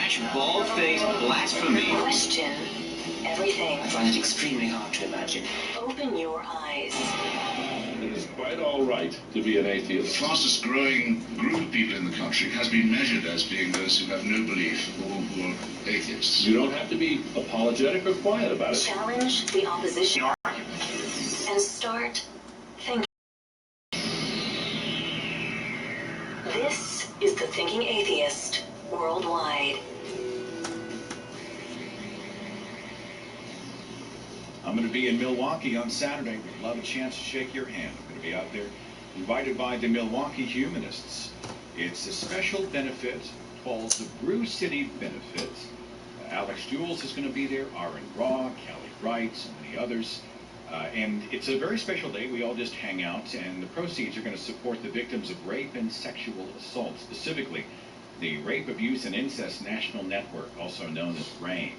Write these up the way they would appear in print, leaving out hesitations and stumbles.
brash, bald-faced blasphemy. Question everything. I find it extremely hard to imagine. Open your eyes. It is quite all right to be an atheist. The fastest growing group of people in the country has been measured as being those who have no belief or who are atheists. You don't have to be apologetic or quiet about it. Challenge the opposition and start thinking. This is the Thinking Atheist Worldwide. I'm going to be in Milwaukee on Saturday. We'd love a chance to shake your hand. I'm going to be out there invited by the Milwaukee Humanists. It's a special benefit called the Brew City Benefit. Alex Jules is going to be there, Aaron Raw, Kelly Wright, so many others. And it's a very special day. We all just hang out, and the proceeds are going to support the victims of rape and sexual assault, specifically the Rape, Abuse, and Incest National Network, also known as RAIN.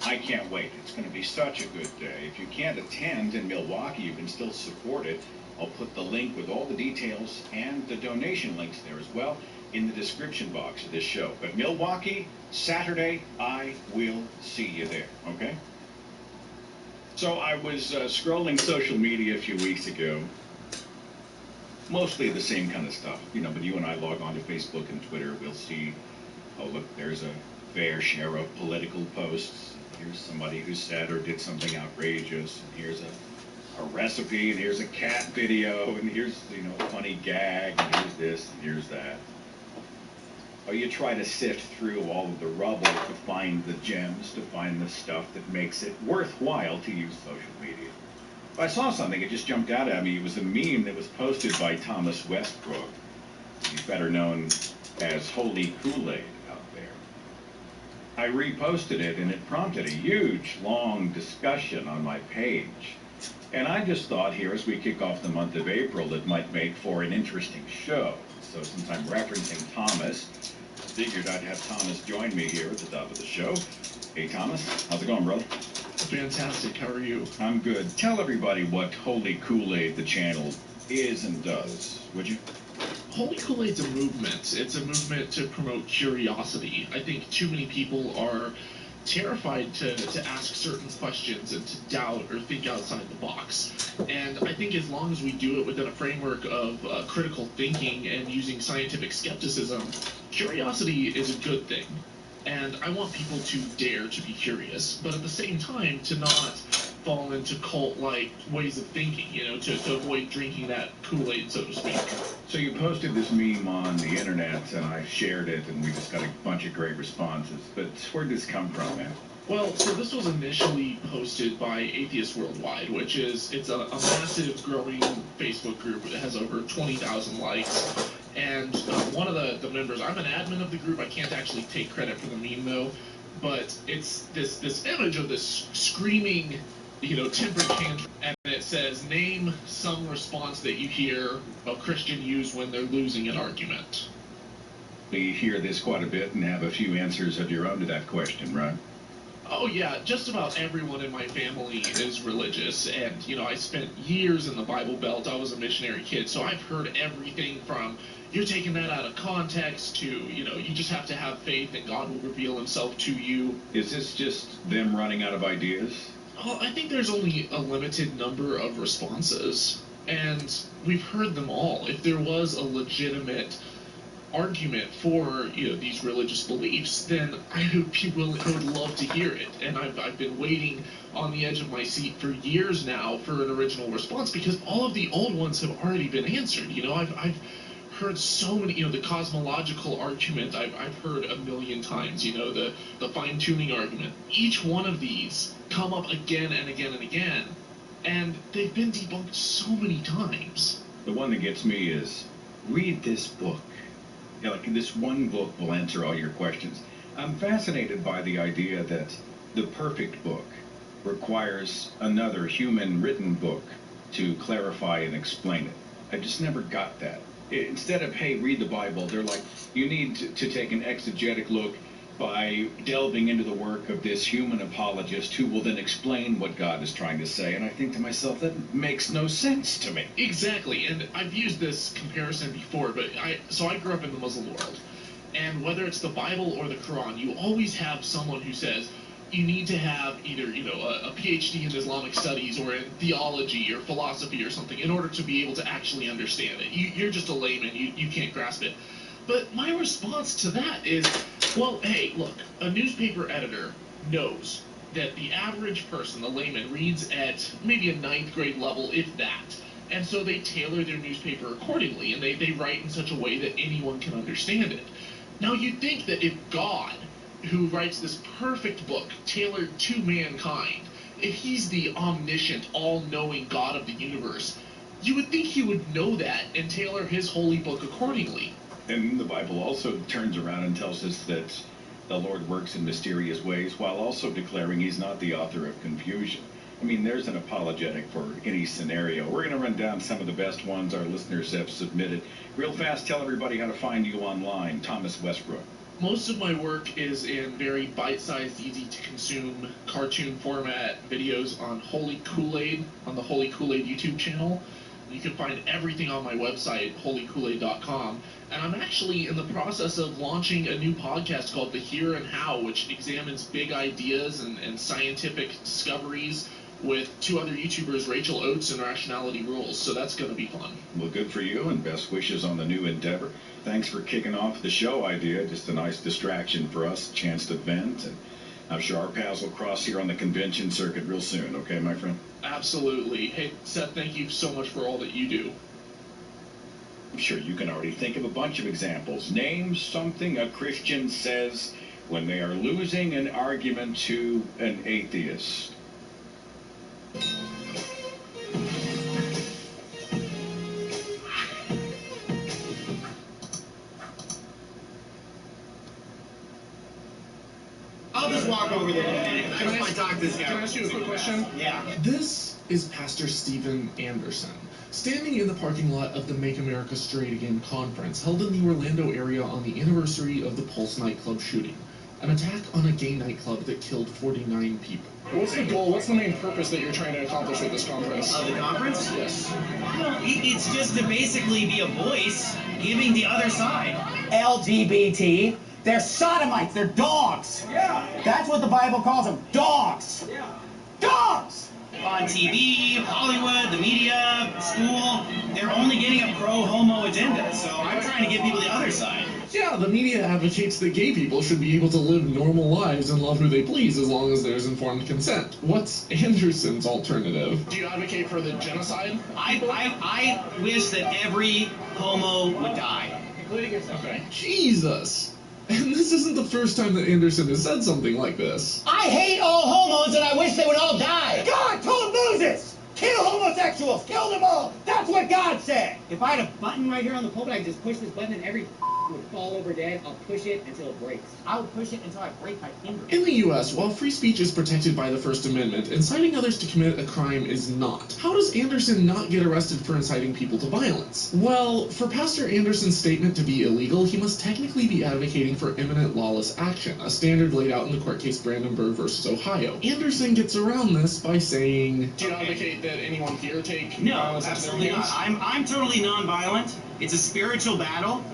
I can't wait. It's going to be such a good day. If you can't attend in Milwaukee, you can still support it. I'll put the link with all the details and the donation links there as well in the description box of this show. But Milwaukee, Saturday, I will see you there, okay? So I was scrolling social media a few weeks ago. Mostly the same kind of stuff, you know, but you and I log on to Facebook and Twitter. We'll see, oh, look, there's a fair share of political posts. Here's somebody who said or did something outrageous, and here's a recipe, and here's a cat video, and here's, you know, a funny gag, and here's this, and here's that. Or you try to sift through all of the rubble to find the gems, to find the stuff that makes it worthwhile to use social media. I saw something, it just jumped out at me. It was a meme that was posted by Thomas Westbrook. He's better known as Holy Kool-Aid. I reposted it, and it prompted a huge, long discussion on my page. And I just thought here, as we kick off the month of April, it might make for an interesting show. So since I'm referencing Thomas, I figured I'd have Thomas join me here at the top of the show. Hey, Thomas, how's it going, brother? Fantastic. How are you? I'm good. Tell everybody what Holy Kool-Aid, the channel, is and does, would you? Holy Kool-Aid's a movement. It's a movement to promote curiosity. I think too many people are terrified to ask certain questions and to doubt or think outside the box. And I think as long as we do it within a framework of critical thinking and using scientific skepticism, curiosity is a good thing. And I want people to dare to be curious, but at the same time to not fall into cult-like ways of thinking, you know, to avoid drinking that Kool-Aid, so to speak. So you posted this meme on the internet, and I shared it, and we just got a bunch of great responses. But where'd this come from, man? Well, so this was initially posted by Atheist Worldwide, which is, it's a massive growing Facebook group that has over 20,000 likes. And one of the members, I'm an admin of the group, I can't actually take credit for the meme though, but it's this image of this screaming, you know, temper tantrum, and it says, name some response that you hear a Christian use when they're losing an argument. You hear this quite a bit and have a few answers of your own to that question, right? Oh yeah, just about everyone in my family is religious, and, you know, I spent years in the Bible Belt. I was a missionary kid, so I've heard everything from, you're taking that out of context, to, you know, you just have to have faith and God will reveal himself to you. Is this just them running out of ideas? Well, I think there's only a limited number of responses, and we've heard them all. If there was a legitimate argument for, you know, these religious beliefs, then I would love to hear it. And I've been waiting on the edge of my seat for years now for an original response, because all of the old ones have already been answered. You know, I've heard so many, you know, the cosmological argument I've heard a million times, you know, the fine-tuning argument. Each one of these come up again and again and again, and they've been debunked so many times. The one that gets me is, read this book. Yeah, like this one book will answer all your questions. I'm fascinated by the idea that the perfect book requires another human written book to clarify and explain it. I just never got that. Instead of, hey, read the Bible, they're like, you need to take an exegetic look by delving into the work of this human apologist who will then explain what God is trying to say. And I think to myself, that makes no sense to me. Exactly, and I've used this comparison before, but I grew up in the Muslim world, And whether it's the Bible or the Quran, you always have someone who says you need to have either, a PhD in Islamic studies or in theology or philosophy or something in order to be able to actually understand it. You're just a layman. You can't grasp it. But my response to that is, well, hey, look, a newspaper editor knows that the average person, the layman, reads at maybe a 9th grade level, if that. And so they tailor their newspaper accordingly, and they write in such a way that anyone can understand it. Now, you'd think that if God, who writes this perfect book tailored to mankind, if he's the omniscient, all-knowing God of the universe, you would think he would know that and tailor his holy book accordingly. And the Bible also turns around and tells us that the Lord works in mysterious ways while also declaring he's not the author of confusion. I mean, there's an apologetic for any scenario. We're going to run down some of the best ones our listeners have submitted. Real fast, tell everybody how to find you online. Thomas Westbrook. Most of my work is in very bite-sized, easy-to-consume, cartoon format videos on Holy Kool-Aid, on the Holy Kool-Aid YouTube channel. You can find everything on my website, holykoolaid.com. And I'm actually in the process of launching a new podcast called The Here and How, which examines big ideas and scientific discoveries with 2 other YouTubers, Rachel Oates and Rationality Rules. So that's going to be fun. Well, good for you, and best wishes on the new endeavor. Thanks for kicking off the show idea. Just a nice distraction for us, a chance to vent. And I'm sure our paths will cross here on the convention circuit real soon. Okay, my friend? Absolutely. Hey, Seth, thank you so much for all that you do. I'm sure you can already think of a bunch of examples. Name something a Christian says when they are losing an argument to an atheist. I'll just walk over there in a minute. I just want to talk to this guy. Can I ask you a quick question? Yeah. This is Pastor Steven Anderson, standing in the parking lot of the Make America Straight Again conference held in the Orlando area on the anniversary of the Pulse nightclub shooting, an attack on a gay nightclub that killed 49 people. What's the goal? What's the main purpose that you're trying to accomplish with this conference? Of the conference? Yes. Well, it's just to basically be a voice giving the other side. LGBT. They're sodomites. They're dogs. Yeah. That's what the Bible calls them. Dogs. Yeah. Dogs. On TV, Hollywood, the media, school, they're only getting a pro-homo agenda. So I'm trying to get people the other side. Yeah, the media advocates that gay people should be able to live normal lives and love who they please as long as there's informed consent. What's Anderson's alternative? Do you advocate for the genocide? I wish that every homo would die. Including yourself. Okay. Jesus! And this isn't the first time that Anderson has said something like this. I hate all homos and I wish they would all die. God told Moses, kill homosexuals, kill them all. That's what God said. If I had a button right here on the pulpit, I could just push this button and every would fall over dead. I'll push it until it breaks. I would push it until I break my finger. In the U.S., while free speech is protected by the First Amendment, inciting others to commit a crime is not. How does Anderson not get arrested for inciting people to violence? Well, for Pastor Anderson's statement to be illegal, he must technically be advocating for imminent lawless action, a standard laid out in the court case Brandenburg versus Ohio. Anderson gets around this by saying, Do you advocate that anyone here take No, violence into their absolutely not. hands? I'm totally nonviolent. It's a spiritual battle.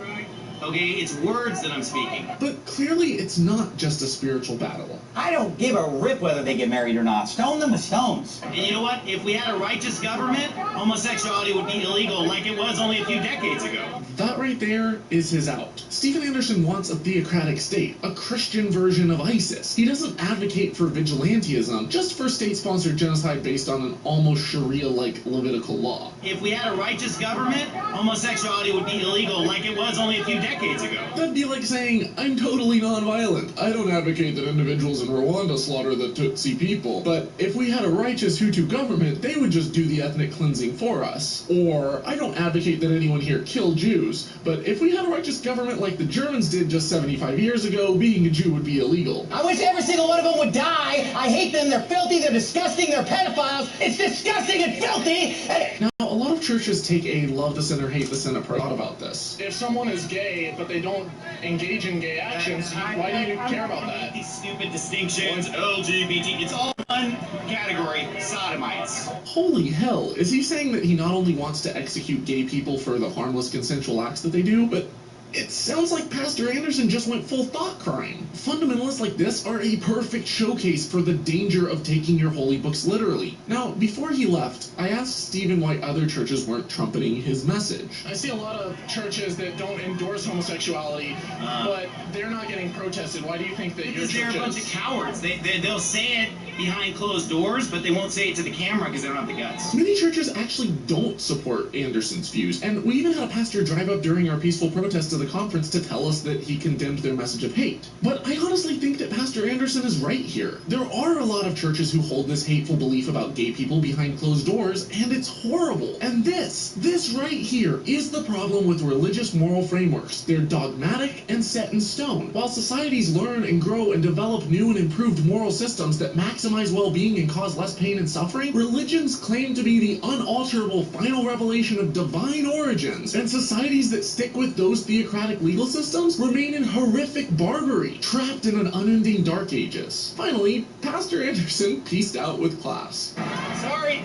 Okay, it's words that I'm speaking. but clearly it's not just a spiritual battle. I don't give a rip whether they get married or not. Stone them with stones. And you know what? If we had a righteous government, homosexuality would be illegal like it was only a few decades ago. That right there is his out. Stephen Anderson wants a theocratic state, a Christian version of ISIS. He doesn't advocate for vigilantism, just for state-sponsored genocide based on an almost Sharia-like Levitical law. If we had a righteous government, homosexuality would be illegal like it was only a few decades ago. That'd be like saying, I'm totally nonviolent. I don't advocate that individuals in Rwanda slaughter the Tutsi people, but if we had a righteous Hutu government, they would just do the ethnic cleansing for us. Or, I don't advocate that anyone here kill Jews, but if we had a righteous government like the Germans did just 75 years ago, being a Jew would be illegal. I wish every single one of them would die. I hate them. They're filthy. They're disgusting. They're pedophiles. It's disgusting and filthy. Now, a lot of churches take a love the sinner, hate the sin approach about this. If someone is gay, but they don't engage in gay actions, why do you care about that? These stupid distinctions, LGBT, it's all one category, sodomites. Holy hell, is he saying that he not only wants to execute gay people for the harmless consensual acts that they do, but It sounds like Pastor Anderson just went full thought crime. Fundamentalists like this are a perfect showcase for the danger of taking your holy books literally. Now, before he left, I asked Stephen why other churches weren't trumpeting his message. I see a lot of churches that don't endorse homosexuality, but they're not getting protested. Why do you think that your Because church they're a bunch of cowards. They'll say it behind closed doors, but they won't say it to the camera because they don't have the guts. Many churches actually don't support Anderson's views, and we even had a pastor drive up during our peaceful protest to the conference to tell us that he condemned their message of hate. But I honestly think that Pastor Anderson is right here. There are a lot of churches who hold this hateful belief about gay people behind closed doors, and it's horrible. And this right here is the problem with religious moral frameworks. They're dogmatic and set in stone. While societies learn and grow and develop new and improved moral systems that maximize well-being and cause less pain and suffering, religions claim to be the unalterable final revelation of divine origins, and societies that stick with those theocratic legal systems remain in horrific barbarity, trapped in an unending dark ages. Finally, Pastor Anderson pieced out with class. Sorry,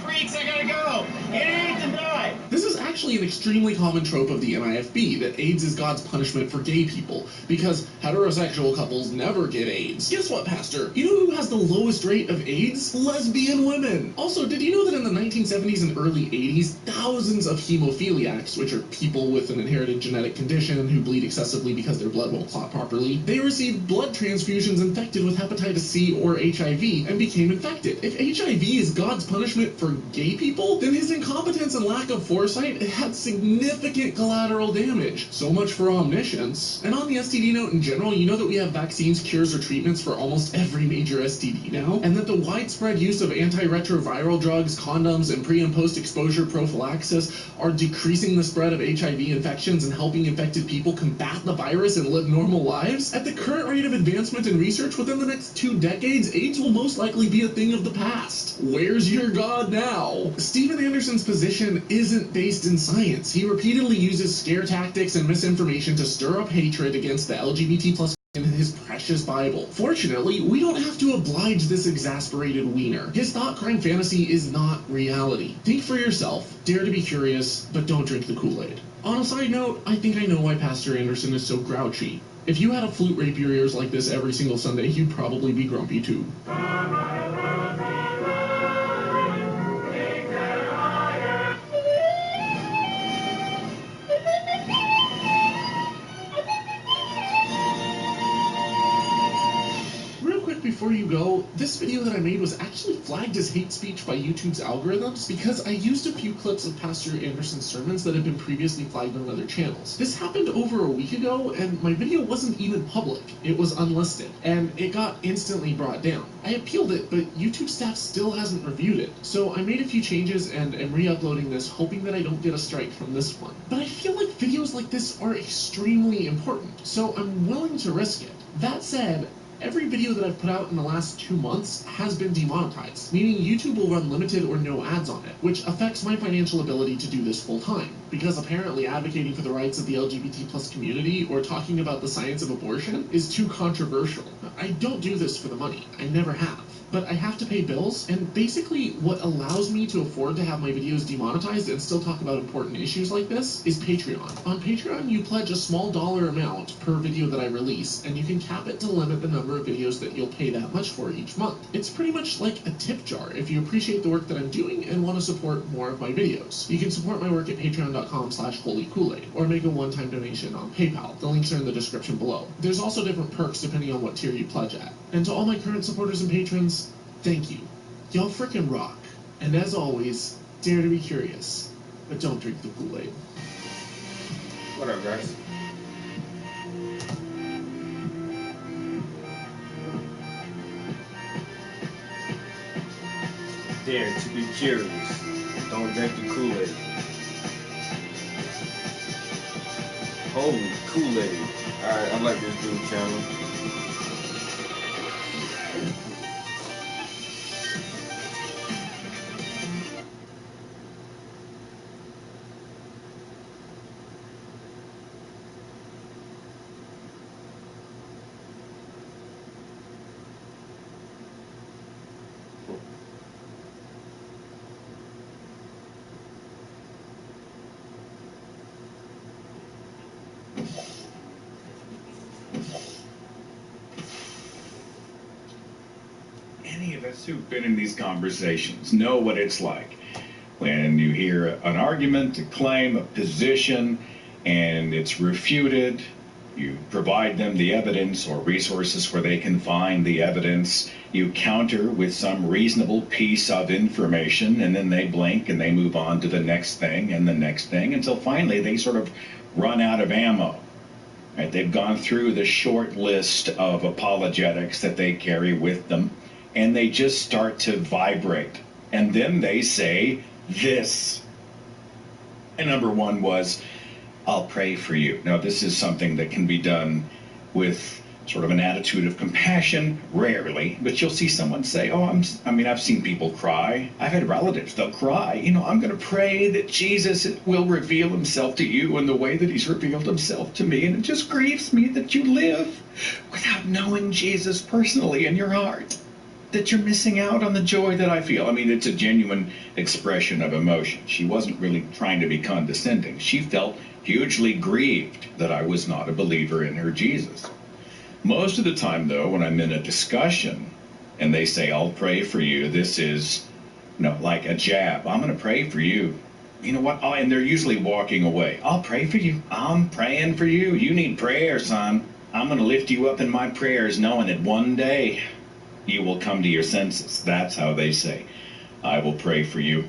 freaks, I gotta go. Get AIDS and die. This is actually an extremely common trope of the NIFB, that AIDS is God's punishment for gay people, because heterosexual couples never get AIDS. Guess what, Pastor? You know who has the lowest rate of AIDS? Lesbian women. Also, did you know that in the 1970s and early 80s, thousands of hemophiliacs, which are people with an inherited genetic condition who bleed excessively because their blood won't clot properly, they received blood transfusions infected with hepatitis C or HIV and became infected. If HIV is God's punishment for gay people, then his incompetence and lack of foresight had significant collateral damage. So much for omniscience. And on the STD note in general, you know that we have vaccines, cures, or treatments for almost every major STD now, and that the widespread use of antiretroviral drugs, condoms, and pre- and post-exposure prophylaxis are decreasing the spread of HIV infections and helping infected people combat the virus and live normal lives? At the current rate of advancement in research, within the next 2 decades, AIDS will most likely be a thing of the past. Where's your God now? Stephen Anderson's position isn't based in science. He repeatedly uses scare tactics and misinformation to stir up hatred against the LGBT plus in his precious Bible. Fortunately, we don't have to oblige this exasperated wiener. His thought crime fantasy is not reality. Think for yourself, dare to be curious, but don't drink the Kool-Aid. On a side note, I think I know why Pastor Anderson is so grouchy. If you had a flute rape your ears like this every single Sunday, you'd probably be grumpy too. Before you go, this video that I made was actually flagged as hate speech by YouTube's algorithms because I used a few clips of Pastor Anderson's sermons that had been previously flagged on other channels. This happened over a week ago, and my video wasn't even public. It was unlisted, and it got instantly brought down. I appealed it, but YouTube staff still hasn't reviewed it, so I made a few changes and am re-uploading this, hoping that I don't get a strike from this one. But I feel like videos like this are extremely important, so I'm willing to risk it. That said, every video that I've put out in the last 2 months has been demonetized, meaning YouTube will run limited or no ads on it, which affects my financial ability to do this full time, because apparently advocating for the rights of the LGBT plus community or talking about the science of abortion is too controversial. I don't do this for the money. I never have. But I have to pay bills, and basically what allows me to afford to have my videos demonetized and still talk about important issues like this is Patreon. On Patreon, you pledge a small dollar amount per video that I release, and you can cap it to limit the number of videos that you'll pay that much for each month. It's pretty much like a tip jar if you appreciate the work that I'm doing and want to support more of my videos. You can support my work at patreon.com/holykoolaid, or make a one-time donation on PayPal. The links are in the description below. There's also different perks depending on what tier you pledge at. And to all my current supporters and patrons, thank you. Y'all frickin' rock. And as always, dare to be curious, but don't drink the Kool-Aid. What up, guys? Dare to be curious. Don't drink the Kool-Aid. Holy Kool-Aid. Alright, I like this dude channel. us who've been in these conversations know what it's like when you hear an argument, a claim, a position, and it's refuted. You provide them the evidence or resources where they can find the evidence. You counter with some reasonable piece of information, and then they blink and they move on to the next thing and the next thing until finally they sort of run out of ammo. Right? They've gone through the short list of apologetics that they carry with them, and they just start to vibrate. And then they say this. And number one was, I'll pray for you. Now, this is something that can be done with sort of an attitude of compassion, rarely, but you'll see someone say, I've seen people cry. I've had relatives, they'll cry. I'm going to pray that Jesus will reveal himself to you in the way that he's revealed himself to me. And it just grieves me that you live without knowing Jesus personally in your heart, that you're missing out on the joy that I feel. It's a genuine expression of emotion. She wasn't really trying to be condescending. She felt hugely grieved that I was not a believer in her Jesus. Most of the time, though, when I'm in a discussion and they say, I'll pray for you, this is, like a jab. I'm going to pray for you. You know what? And they're usually walking away. I'll pray for you. I'm praying for you. You need prayer, son. I'm going to lift you up in my prayers, knowing that one day you will come to your senses. That's how they say, I will pray for you.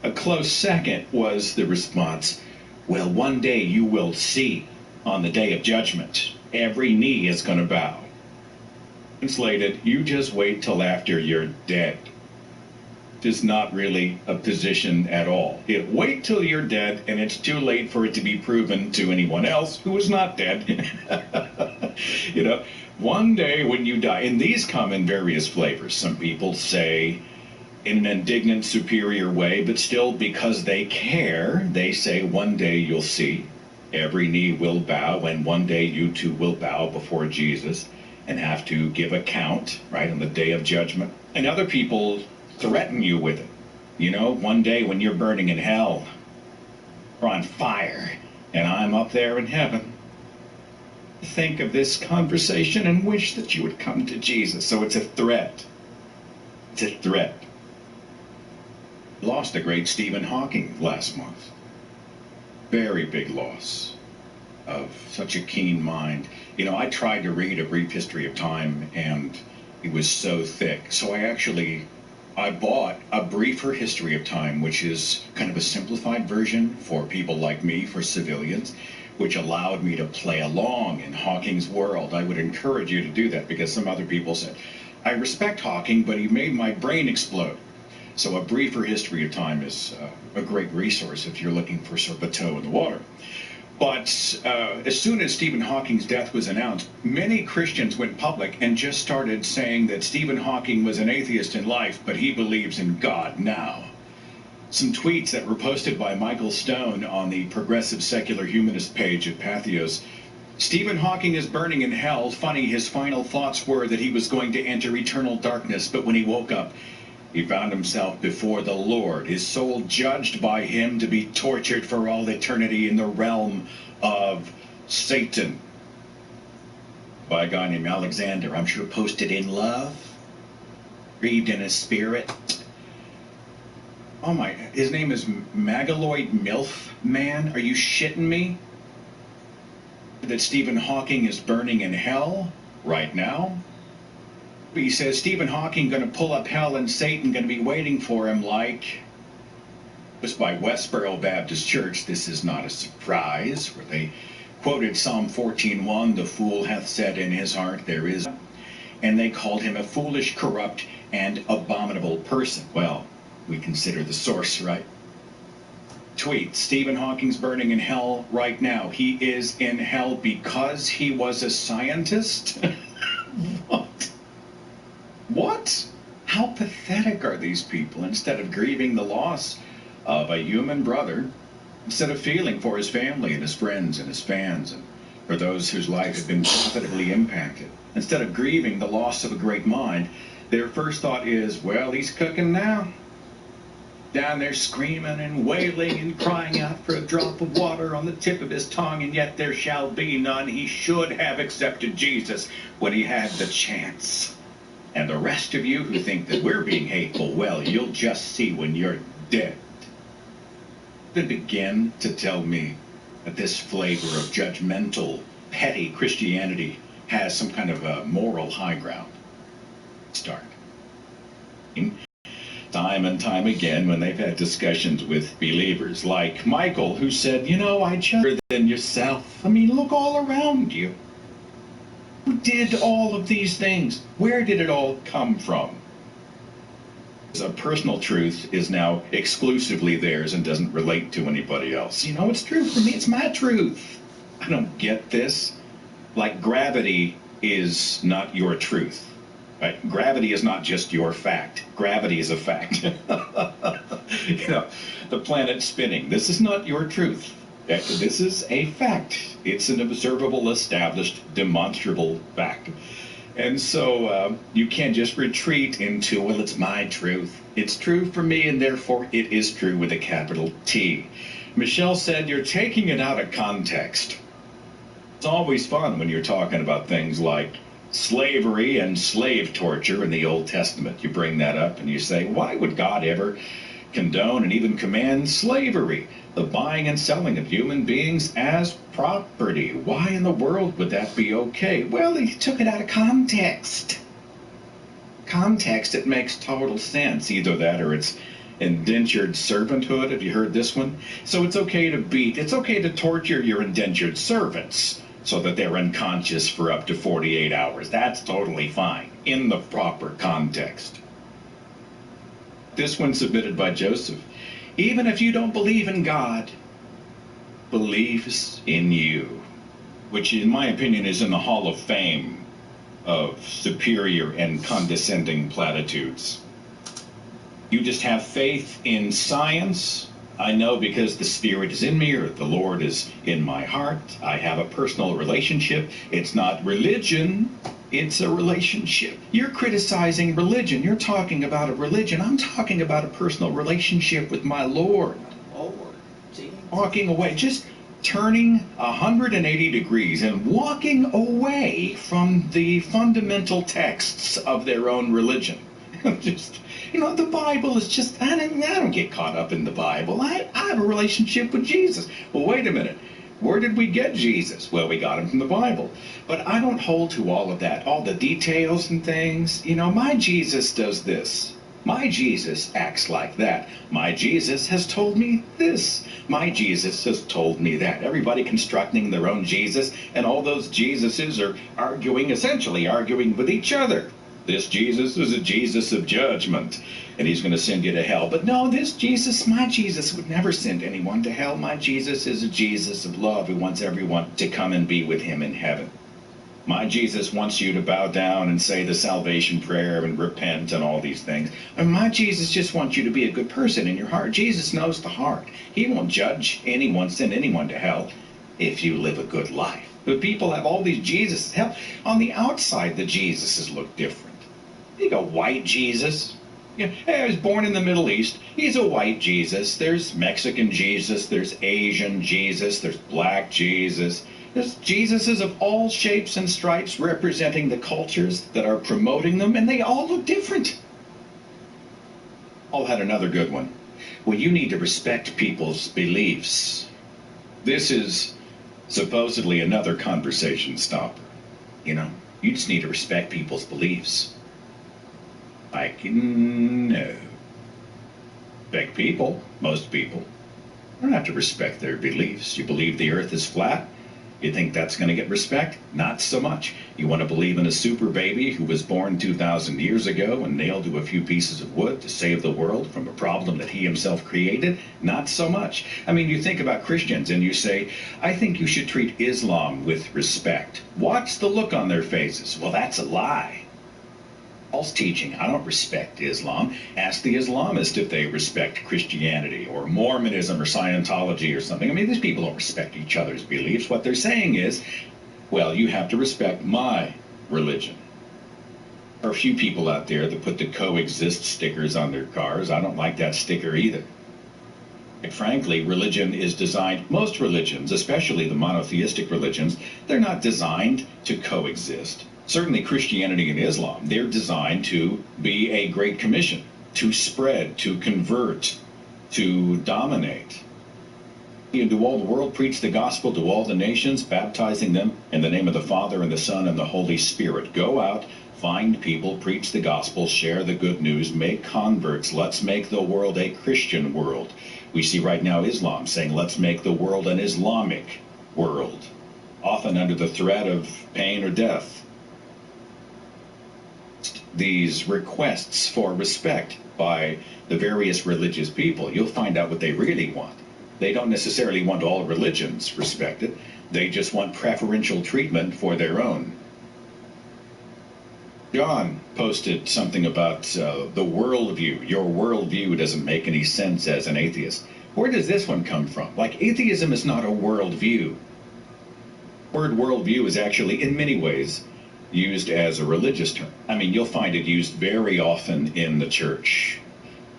A close second was the response, well, one day you will see on the day of judgment. Every knee is going to bow. Translated, you just wait till after you're dead. It is not really a position at all. Wait till you're dead, and it's too late for it to be proven to anyone else who is not dead. One day when you die, and these come in various flavors. Some people say in an indignant, superior way, but still because they care, they say one day you'll see. Every knee will bow, and one day you too will bow before Jesus and have to give account, right, on the day of judgment. And other people threaten you with it. One day when you're burning in hell or on fire, and I'm up there in heaven, think of this conversation and wish that you would come to Jesus. So it's a threat. It's a threat. Lost the great Stephen Hawking last month. Very big loss of such a keen mind. I tried to read A Brief History of Time, and it was so thick. So I bought A Briefer History of Time, which is kind of a simplified version for people like me, for civilians, which allowed me to play along in Hawking's world. I would encourage you to do that, because some other people said, I respect Hawking, but he made my brain explode. So A Briefer History of Time is a great resource if you're looking for sort of a toe in the water. But as soon as Stephen Hawking's death was announced, many Christians went public and just started saying that Stephen Hawking was an atheist in life, but he believes in God now. Some tweets that were posted by Michael Stone on the Progressive Secular Humanist page at Pathos. Stephen Hawking is burning in hell. Funny, his final thoughts were that he was going to enter eternal darkness, but when he woke up, he found himself before the Lord, his soul judged by him to be tortured for all eternity in the realm of Satan. By a guy named Alexander, I'm sure posted in love, grieved in his spirit. Oh my, his name is Magaloid Milf Man. Are you shitting me? That Stephen Hawking is burning in hell right now? He says Stephen Hawking going to pull up hell and Satan going to be waiting for him like... It was by Westboro Baptist Church. This is not a surprise, where they quoted Psalm 14:1, the fool hath said in his heart there is... And they called him a foolish, corrupt, and abominable person. Well, we consider the source, right? Tweet, Stephen Hawking's burning in hell right now. He is in hell because he was a scientist? What? What? How pathetic are these people? Instead of grieving the loss of a human brother, instead of feeling for his family and his friends and his fans and for those whose life had been positively impacted, instead of grieving the loss of a great mind, their first thought is, well, he's cooking now. Down there screaming and wailing and crying out for a drop of water on the tip of his tongue, and yet there shall be none. He should have accepted Jesus when he had the chance. And the rest of you who think that we're being hateful, well, you'll just see when you're dead. Then begin to tell me that this flavor of judgmental, petty Christianity has some kind of a moral high ground. Start. Time and time again when they've had discussions with believers like Michael, who said, you know, I just better than yourself. I mean, look all around you. Who did all of these things? Where did it all come from? A personal truth is now exclusively theirs and doesn't relate to anybody else. You know, it's true for me. It's my truth. I don't get this. Like gravity is not your truth. Right? Gravity is not just your fact. Gravity is a fact. You know, the planet's spinning. This is not your truth. This is a fact. It's an observable, established, demonstrable fact. And so you can't just retreat into, well, it's my truth. It's true for me, and therefore it is true with a capital T. Michelle said you're taking it out of context. It's always fun when you're talking about things like slavery and slave torture in the Old Testament. You bring that up and you say, why would God ever condone and even command slavery, the buying and selling of human beings as property? Why in the world would that be okay? Well, he took it out of context. Context, it makes total sense. Either that or it's indentured servanthood. Have you heard this one? So it's okay to beat, it's okay to torture your indentured servants so that they're unconscious for up to 48 hours. That's totally fine in the proper context. This one submitted by Joseph. Even if you don't believe in God, believes in you, which in my opinion is in the Hall of Fame of superior and condescending platitudes. You just have faith in science. I know because the Spirit is in me, or the Lord is in my heart. I have a personal relationship. It's not religion. It's a relationship. You're criticizing religion. You're talking about a religion. I'm talking about a personal relationship with my Lord. Walking away, just turning 180 degrees and walking away from the fundamental texts of their own religion. Just, you know, the Bible is just, I don't get caught up in the Bible. I have a relationship with Jesus. Well, wait a minute. Where did we get Jesus? Well, we got him from the Bible. But I don't hold to all of that, all the details and things. You know, my Jesus does this. My Jesus acts like that. My Jesus has told me this. My Jesus has told me that. Everybody constructing their own Jesus, and all those Jesuses are essentially arguing with each other. This Jesus is a Jesus of judgment, and he's going to send you to hell. But no, this Jesus, my Jesus, would never send anyone to hell. My Jesus is a Jesus of love who wants everyone to come and be with him in heaven. My Jesus wants you to bow down and say the salvation prayer and repent and all these things. And my Jesus just wants you to be a good person in your heart. Jesus knows the heart. He won't judge anyone, send anyone to hell if you live a good life. But people have all these Jesuses. Hell, on the outside, the Jesuses look different. You got white Jesus. Yeah, he was born in the Middle East. He's a white Jesus. There's Mexican Jesus. There's Asian Jesus. There's black Jesus. There's Jesuses of all shapes and stripes representing the cultures that are promoting them, and they all look different. All had another good one. Well, you need to respect people's beliefs. This is supposedly another conversation stopper. You know, you just need to respect people's beliefs. Like, no. Respect people, most people. You don't have to respect their beliefs. You believe the earth is flat? You think that's going to get respect? Not so much. You want to believe in a super baby who was born 2,000 years ago and nailed to a few pieces of wood to save the world from a problem that he himself created? Not so much. I mean, you think about Christians and you say, I think you should treat Islam with respect. Watch the look on their faces. Well, that's a lie. False teaching. I don't respect Islam. Ask the Islamist if they respect Christianity or Mormonism or Scientology or something. I mean, these people don't respect each other's beliefs. What they're saying is, well, you have to respect my religion. There are a few people out there that put the coexist stickers on their cars. I don't like that sticker either. And frankly, religion is designed, most religions, especially the monotheistic religions, they're not designed to coexist. Certainly Christianity and Islam, they're designed to be a great commission, to spread, to convert, to dominate. And to all the world preach the gospel to all the nations, baptizing them in the name of the Father and the Son and the Holy Spirit. Go out, find people, preach the gospel, share the good news, make converts. Let's make the world a Christian world. We see right now Islam saying, let's make the world an Islamic world, often under the threat of pain or death. These requests for respect by the various religious people, you'll find out what they really want. They don't necessarily want all religions respected. They just want preferential treatment for their own. John posted something about the worldview. Your worldview doesn't make any sense as an atheist. Where does this one come from? Like, atheism is not a worldview. The word worldview is actually, in many ways, used as a religious term. I mean, you'll find it used very often in the church.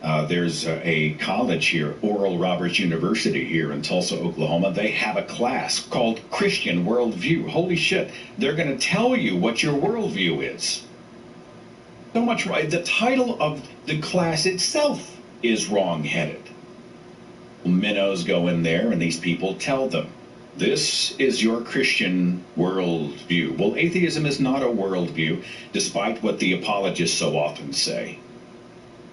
There's a college here, Oral Roberts University here in Tulsa, Oklahoma. They have a class called Christian Worldview. Holy shit, they're going to tell you what your worldview is. So much right. The title of the class itself is wrong-headed. Minnows go in there and these people tell them, this is your Christian worldview. Well, atheism is not a worldview, despite what the apologists so often say.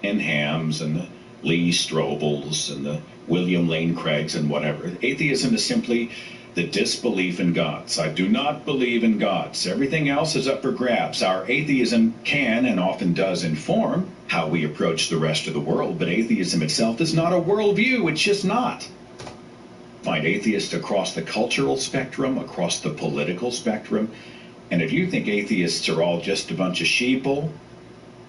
And Hams and the Lee Strobels and the William Lane Craigs and whatever. Atheism is simply the disbelief in gods. I do not believe in gods. Everything else is up for grabs. Our atheism can and often does inform how we approach the rest of the world, but atheism itself is not a worldview. It's just not. Find atheists across the cultural spectrum, across the political spectrum, and if you think atheists are all just a bunch of sheeple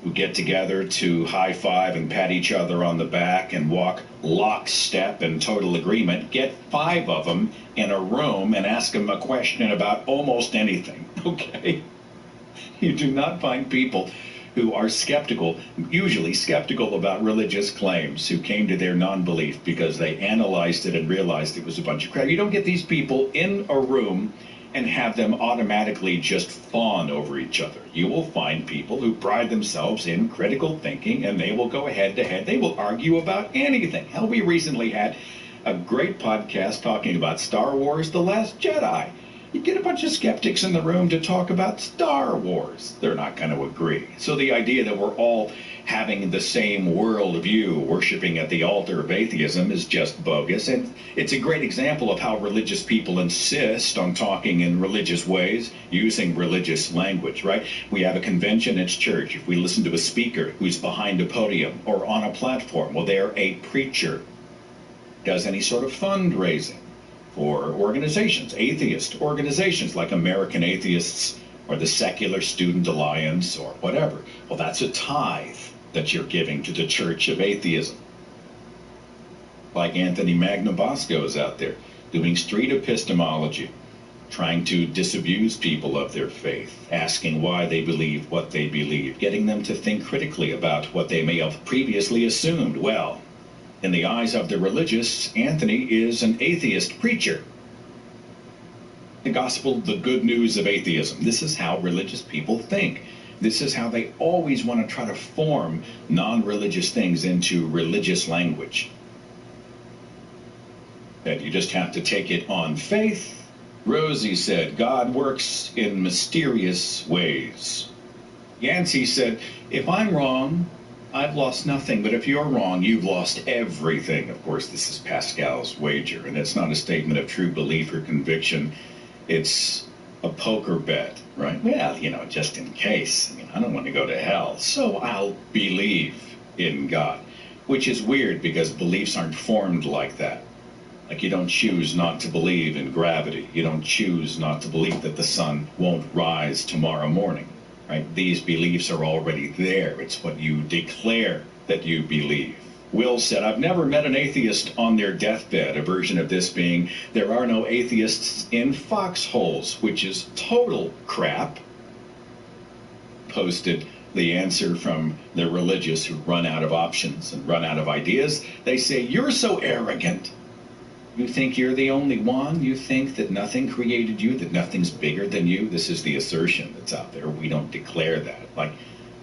who get together to high-five and pat each other on the back and walk lockstep in total agreement, get 5 of them in a room and ask them a question about almost anything, okay? You do not find people who are skeptical, usually skeptical about religious claims, who came to their non-belief because they analyzed it and realized it was a bunch of crap. You don't get these people in a room and have them automatically just fawn over each other. You will find people who pride themselves in critical thinking, and they will go head to head. They will argue about anything. Hell, we recently had a great podcast talking about Star Wars: The Last Jedi. You get a bunch of skeptics in the room to talk about Star Wars. They're not going to agree. So the idea that we're all having the same worldview, worshiping at the altar of atheism, is just bogus. And it's a great example of how religious people insist on talking in religious ways, using religious language, right? We have a convention at church. If we listen to a speaker who's behind a podium or on a platform, well, they're a preacher. Does any sort of fundraising for organizations, atheist organizations like American Atheists or the Secular Student Alliance or whatever. Well, that's a tithe that you're giving to the Church of Atheism. Like Anthony Magnabosco is out there doing street epistemology, trying to disabuse people of their faith, asking why they believe what they believe, getting them to think critically about what they may have previously assumed. Well, in the eyes of the religious, Anthony is an atheist preacher. The gospel, the good news of atheism. This is how religious people think. This is how they always want to try to form non-religious things into religious language. That you just have to take it on faith. Rosie said, God works in mysterious ways. Yancey said, if I'm wrong, I've lost nothing, but if you're wrong, you've lost everything. Of course, this is Pascal's wager, and it's not a statement of true belief or conviction. It's a poker bet, right? Well, you know, just in case. I mean, I don't want to go to hell, so I'll believe in God, which is weird because beliefs aren't formed like that. Like, you don't choose not to believe in gravity. You don't choose not to believe that the sun won't rise tomorrow morning, right? These beliefs are already there. It's what you declare that you believe. Will said, I've never met an atheist on their deathbed, a version of this being, there are no atheists in foxholes, which is total crap. Posted the answer from the religious who run out of options and run out of ideas. They say, you're so arrogant. You think you're the only one? You think that nothing created you, that nothing's bigger than you? This is the assertion that's out there. We don't declare that. Like,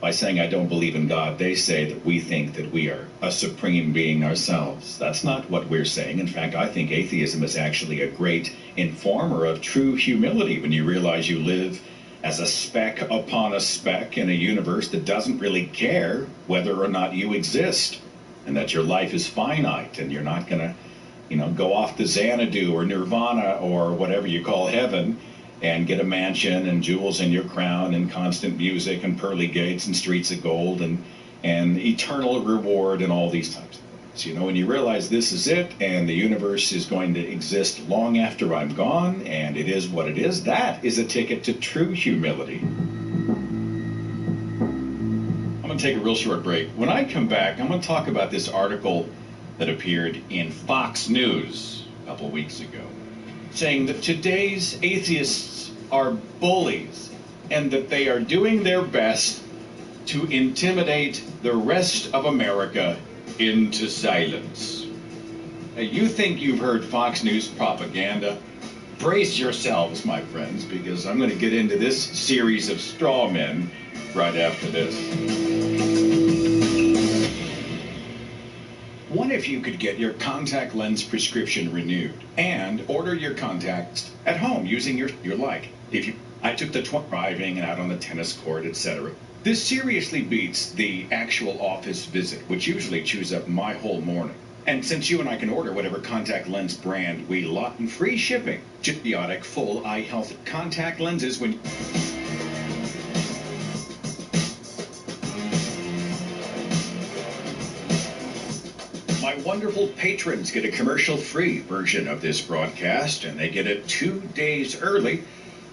by saying I don't believe in God, they say that we think that we are a supreme being ourselves. That's not what we're saying. In fact, I think atheism is actually a great informer of true humility when you realize you live as a speck upon a speck in a universe that doesn't really care whether or not you exist, and that your life is finite, and you're not going to go off to Xanadu or Nirvana or whatever you call heaven and get a mansion and jewels in your crown and constant music and pearly gates and streets of gold and eternal reward and all these types of things. When you realize this is it and the universe is going to exist long after I'm gone and it is what it is, that is a ticket to true humility. I'm going to take a real short break. When I come back, I'm going to talk about this article that appeared in Fox News a couple of weeks ago, saying that today's atheists are bullies and that they are doing their best to intimidate the rest of America into silence. Now, you think you've heard Fox News propaganda? Brace yourselves, my friends, because I'm going to get into this series of straw men right after this. What if you could get your contact lens prescription renewed and order your contacts at home using your light? I took the driving and out on the tennis court, etc. This seriously beats the actual office visit, which usually chews up my whole morning. And since you and I can order whatever contact lens brand we lot and free shipping, Gypiotic full eye health contact lenses when... My wonderful patrons get a commercial-free version of this broadcast, and they get it 2 days early,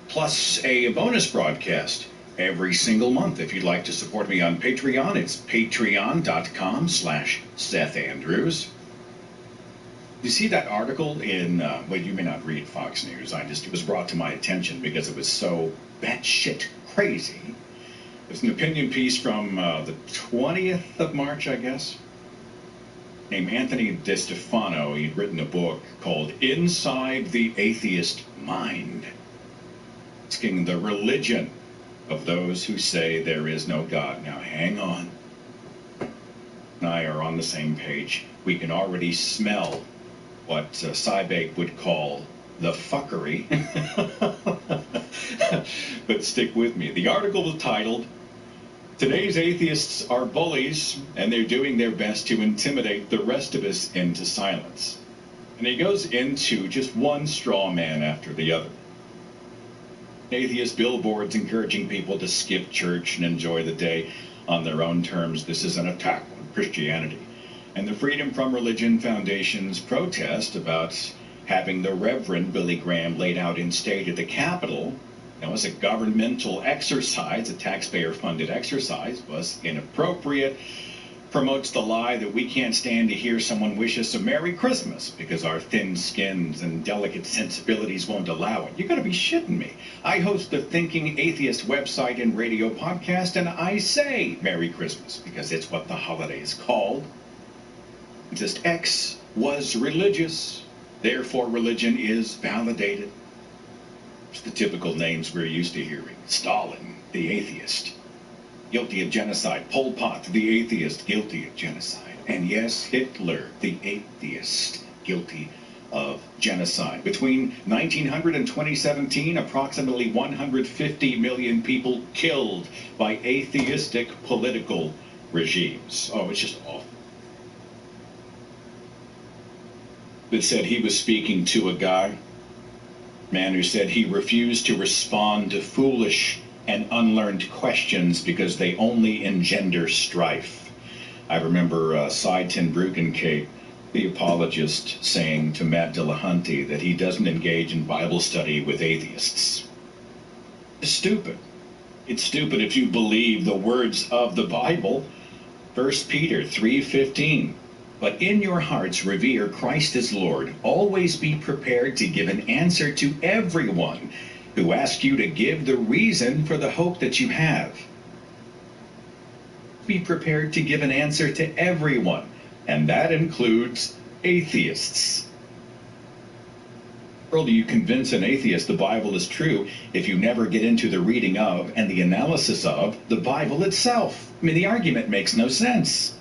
plus a bonus broadcast every single month. If you'd like to support me on Patreon, it's patreon.com/Seth Andrews. You see that article in, well, you may not read Fox News. It was brought to my attention because it was so batshit crazy. It was an opinion piece from the 20th of March, I guess, named Anthony DeStefano. He'd written a book called Inside the Atheist Mind, asking the religion of those who say there is no God. Now, hang on. And I are on the same page. We can already smell what Sybake would call the fuckery. But stick with me. The article was titled, "Today's Atheists Are Bullies, and They're Doing Their Best to Intimidate the Rest of Us into Silence." And he goes into just one straw man after the other. Atheist billboards encouraging people to skip church and enjoy the day on their own terms. This is an attack on Christianity. And the Freedom from Religion Foundation's protest about having the Reverend Billy Graham laid out in state at the Capitol, as a governmental exercise, a taxpayer-funded exercise, was inappropriate, promotes the lie that we can't stand to hear someone wish us a Merry Christmas because our thin skins and delicate sensibilities won't allow it. You gotta be shitting me. I host the Thinking Atheist website and radio podcast, and I say Merry Christmas because it's what the holiday is called. Just X was religious, therefore religion is validated. It's the typical names we're used to hearing. Stalin, the atheist, guilty of genocide. Pol Pot, the atheist, guilty of genocide. And yes, Hitler, the atheist, guilty of genocide. Between 1900 and 2017, approximately 150 million people killed by atheistic political regimes. Oh, it's just awful. That said he was speaking to a guy, man who said he refused to respond to foolish and unlearned questions because they only engender strife. I remember Cy Ten Bruggencate, the apologist, saying to Matt Dillahunty that he doesn't engage in Bible study with atheists. It's stupid. It's stupid if you believe the words of the Bible. 1 Peter 3:15. But in your hearts revere Christ as Lord. Always be prepared to give an answer to everyone who asks you to give the reason for the hope that you have. Be prepared to give an answer to everyone, and that includes atheists. Earl, do you convince an atheist the Bible is true if you never get into the reading of and the analysis of the Bible itself? I mean, the argument makes no sense.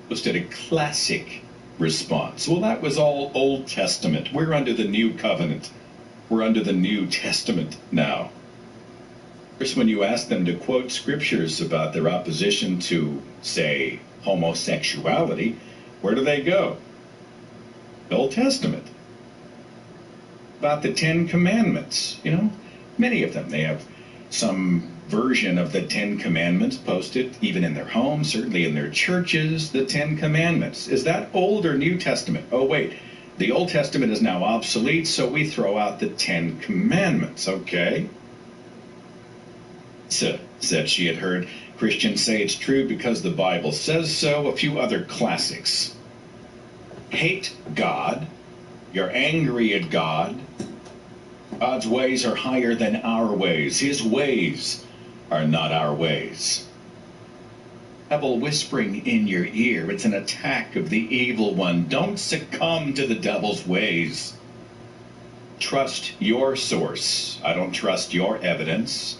Posted a classic response. Well, that was all Old Testament. We're under the New Covenant. We're under the New Testament now. Of course, when you ask them to quote scriptures about their opposition to, say, homosexuality, where do they go? The Old Testament. About the Ten Commandments, you know, many of them. They have some version of the Ten Commandments posted, even in their homes, certainly in their churches, the Ten Commandments. Is that Old or New Testament? Oh, wait, the Old Testament is now obsolete, so we throw out the Ten Commandments, okay? So, said she had heard Christians say it's true because the Bible says so. A few other classics. Hate God. You're angry at God. God's ways are higher than our ways. His ways are not our ways. Devil whispering in your ear. It's an attack of the evil one. Don't succumb to the devil's ways. Trust your source. I don't trust your evidence.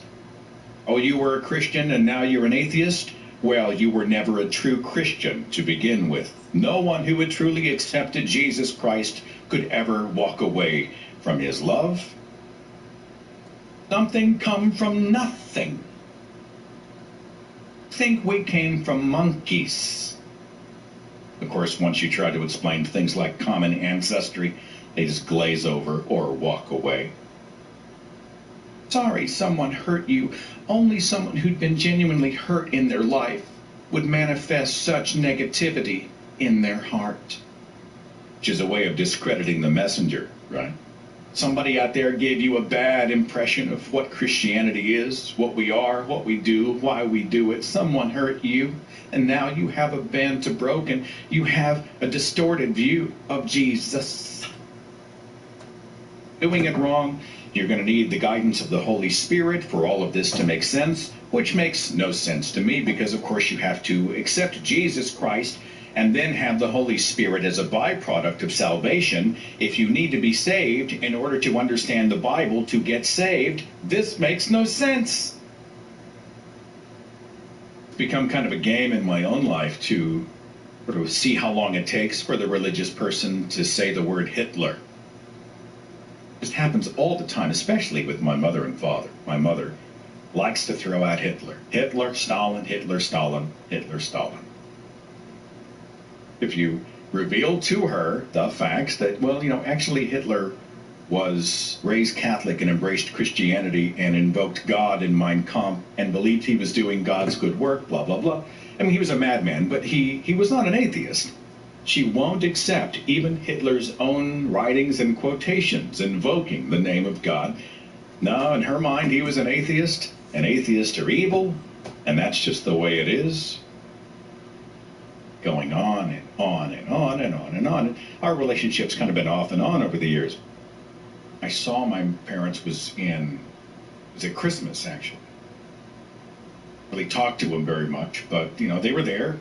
Oh, you were a Christian and now you're an atheist? Well, you were never a true Christian to begin with. No one who had truly accepted Jesus Christ could ever walk away from his love. Something come from nothing. Think we came from monkeys. Of course, once you try to explain things like common ancestry, they just glaze over or walk away. Sorry, someone hurt you. Only someone who'd been genuinely hurt in their life would manifest such negativity in their heart. Which is a way of discrediting the messenger, right? Somebody out there gave you a bad impression of what Christianity is, what we are, what we do, why we do it. Someone hurt you, and now you have a bent to broken. You have a distorted view of Jesus. Doing it wrong, you're going to need the guidance of the Holy Spirit for all of this to make sense, which makes no sense to me because, of course, you have to accept Jesus Christ and then have the Holy Spirit as a byproduct of salvation. If you need to be saved in order to understand the Bible to get saved, this makes no sense. It's become kind of a game in my own life to sort of see how long it takes for the religious person to say the word Hitler. It happens all the time, especially with my mother and father. My mother likes to throw out Hitler. Hitler, Stalin, Hitler, Stalin, Hitler, Stalin. If you reveal to her the facts that, well, you know, actually Hitler was raised Catholic and embraced Christianity and invoked God in Mein Kampf and believed he was doing God's good work, blah, blah, blah. I mean, he was a madman, but he was not an atheist. She won't accept even Hitler's own writings and quotations invoking the name of God. No, in her mind, he was an atheist. An atheist are evil, and that's just the way it is. Going on and on and on and on and on. Our relationship's kind of been off and on over the years. I saw my parents was at Christmas, actually. Really talked to them very much, but, you know, they were there.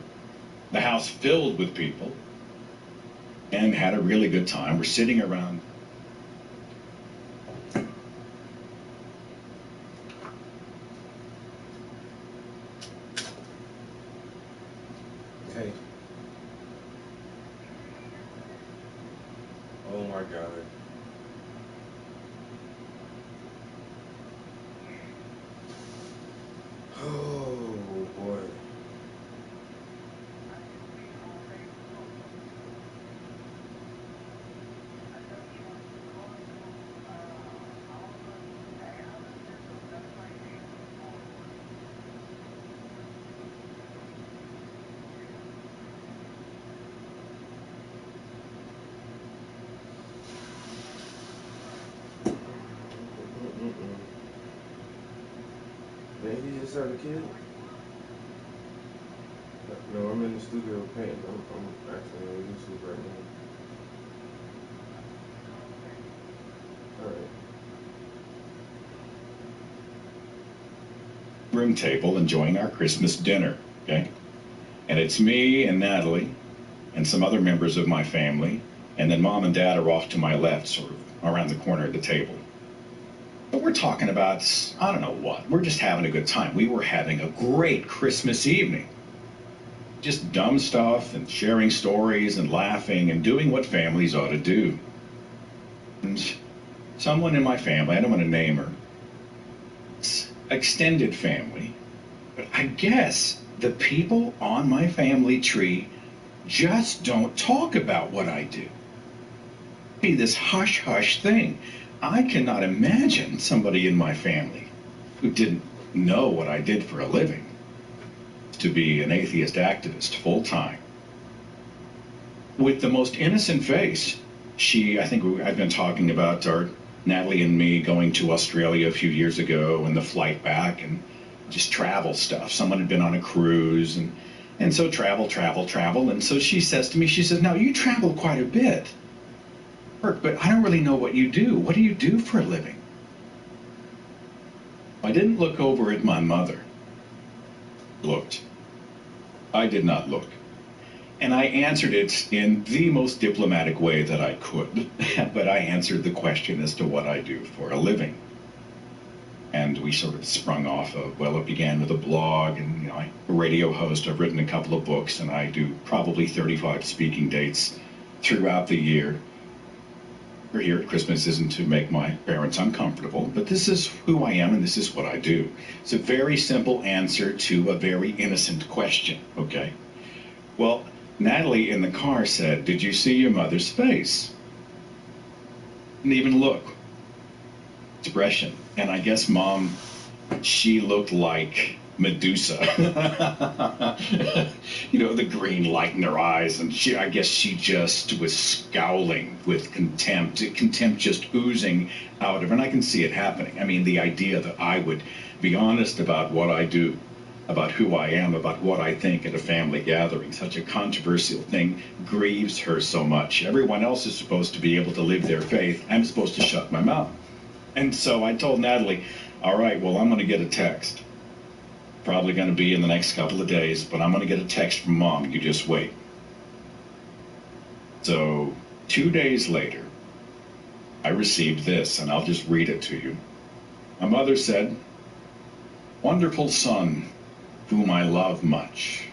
The house filled with people. And had a really good time. We're sitting around. Hey. Oh my God. Oh boy. Maybe he just had a kid. No, I'm in the studio painting. I'm actually on YouTube right now. Alright. Room table enjoying our Christmas dinner, okay? And it's me and Natalie and some other members of my family And then mom and dad are off to my left, sort of around the corner of the table. But we're talking about, I don't know what. We're just having a good time. We were having a great Christmas evening. Just dumb stuff and sharing stories and laughing and doing what families ought to do. And someone in my family, I don't want to name her, it's extended family, but I guess the people on my family tree just don't talk about what I do. Be this hush-hush thing. I cannot imagine somebody in my family who didn't know what I did for a living to be an atheist activist full-time. With the most innocent face, I've been talking about Natalie and me going to Australia a few years ago and the flight back and just travel stuff. Someone had been on a cruise and so travel. And so she says to me, she says, now you travel quite a bit. But I don't really know what you do. What do you do for a living? I didn't look over at my mother. Looked. I did not look. And I answered it in the most diplomatic way that I could. But I answered the question as to what I do for a living. And we sort of sprung off of, well, it began with a blog, and I'm a radio host. I've written a couple of books, and I do probably 35 speaking dates throughout the year. We're here at Christmas isn't to make my parents uncomfortable, but this is who I am and this is what I do. It's a very simple answer to a very innocent question, okay? Well, Natalie in the car said, did you see your mother's face? Didn't even look. Expression. And I guess Mom, she looked like Medusa. The green light in her eyes, and I guess she just was scowling with contempt just oozing out of her, and I can see it happening. I mean, the idea that I would be honest about what I do, about who I am, about what I think at a family gathering, such a controversial thing, grieves her so much. Everyone else is supposed to be able to live their faith. I'm supposed to shut my mouth. And so I told Natalie, all right, well, I'm going to get a text. Probably going to be in the next couple of days, but I'm going to get a text from Mom. You just wait. So 2 days later, I received this, and I'll just read it to you. My mother said, wonderful son, whom I love much.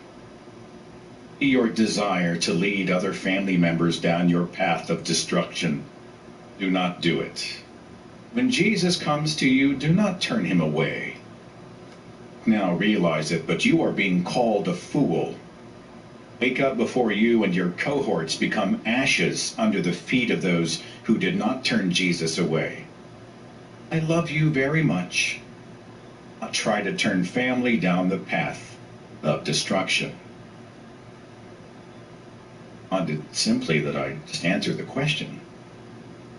Your desire to lead other family members down your path of destruction, do not do it. When Jesus comes to you, do not turn him away. Now realize it, but you are being called a fool. Wake up before you and your cohorts become ashes under the feet of those who did not turn Jesus away. I love you very much. I'll try to turn family down the path of destruction. I did simply that I just answered the question.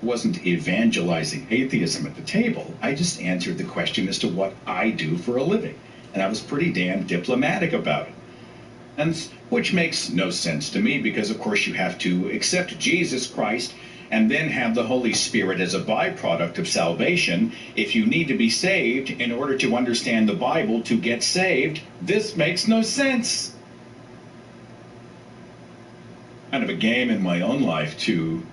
I wasn't evangelizing atheism at the table. I just answered the question as to what I do for a living. And I was pretty damn diplomatic about it. And which makes no sense to me because, of course, you have to accept Jesus Christ and then have the Holy Spirit as a byproduct of salvation. If you need to be saved in order to understand the Bible to get saved, this makes no sense. Kind of a game in my own life to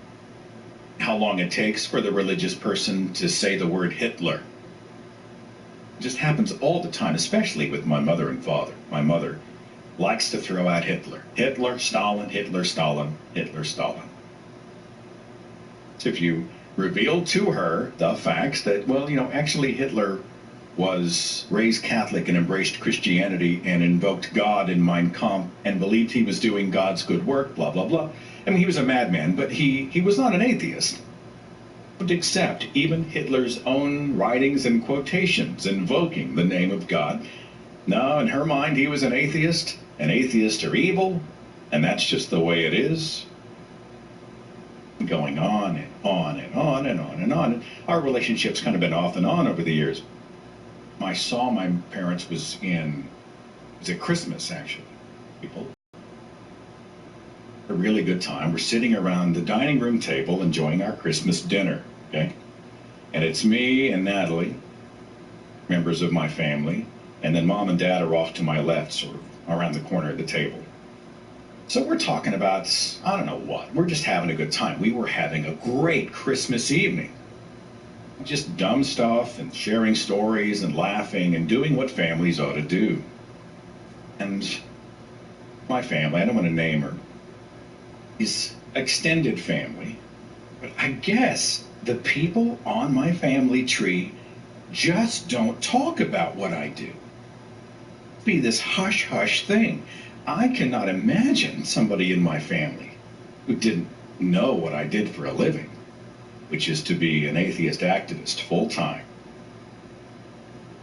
how long it takes for the religious person to say the word Hitler. It just happens all the time, especially with my mother and father. My mother likes to throw out Hitler. Hitler, Stalin, Hitler, Stalin, Hitler, Stalin. So if you reveal to her the facts that, well, actually Hitler was raised Catholic and embraced Christianity and invoked God in Mein Kampf and believed he was doing God's good work, blah, blah, blah. I mean, he was a madman, but he was not an atheist. Would accept even Hitler's own writings and quotations invoking the name of God. No, in her mind, he was an atheist. An atheist are evil, and that's just the way it is. Going on and on and on and on and on. Our relationship's kind of been off and on over the years. I saw my parents was at Christmas, actually. People. A really good time. We're sitting around the dining room table enjoying our Christmas dinner, okay? And it's me and Natalie, members of my family, and then Mom and Dad are off to my left, sort of around the corner of the table. So we're talking about, I don't know what. We're just having a good time. We were having a great Christmas evening. Just dumb stuff and sharing stories and laughing and doing what families ought to do. And my family, I don't want to name her, is extended family. But I guess the people on my family tree just don't talk about what I do. Be this hush-hush thing. I cannot imagine somebody in my family who didn't know what I did for a living, which is to be an atheist activist full-time.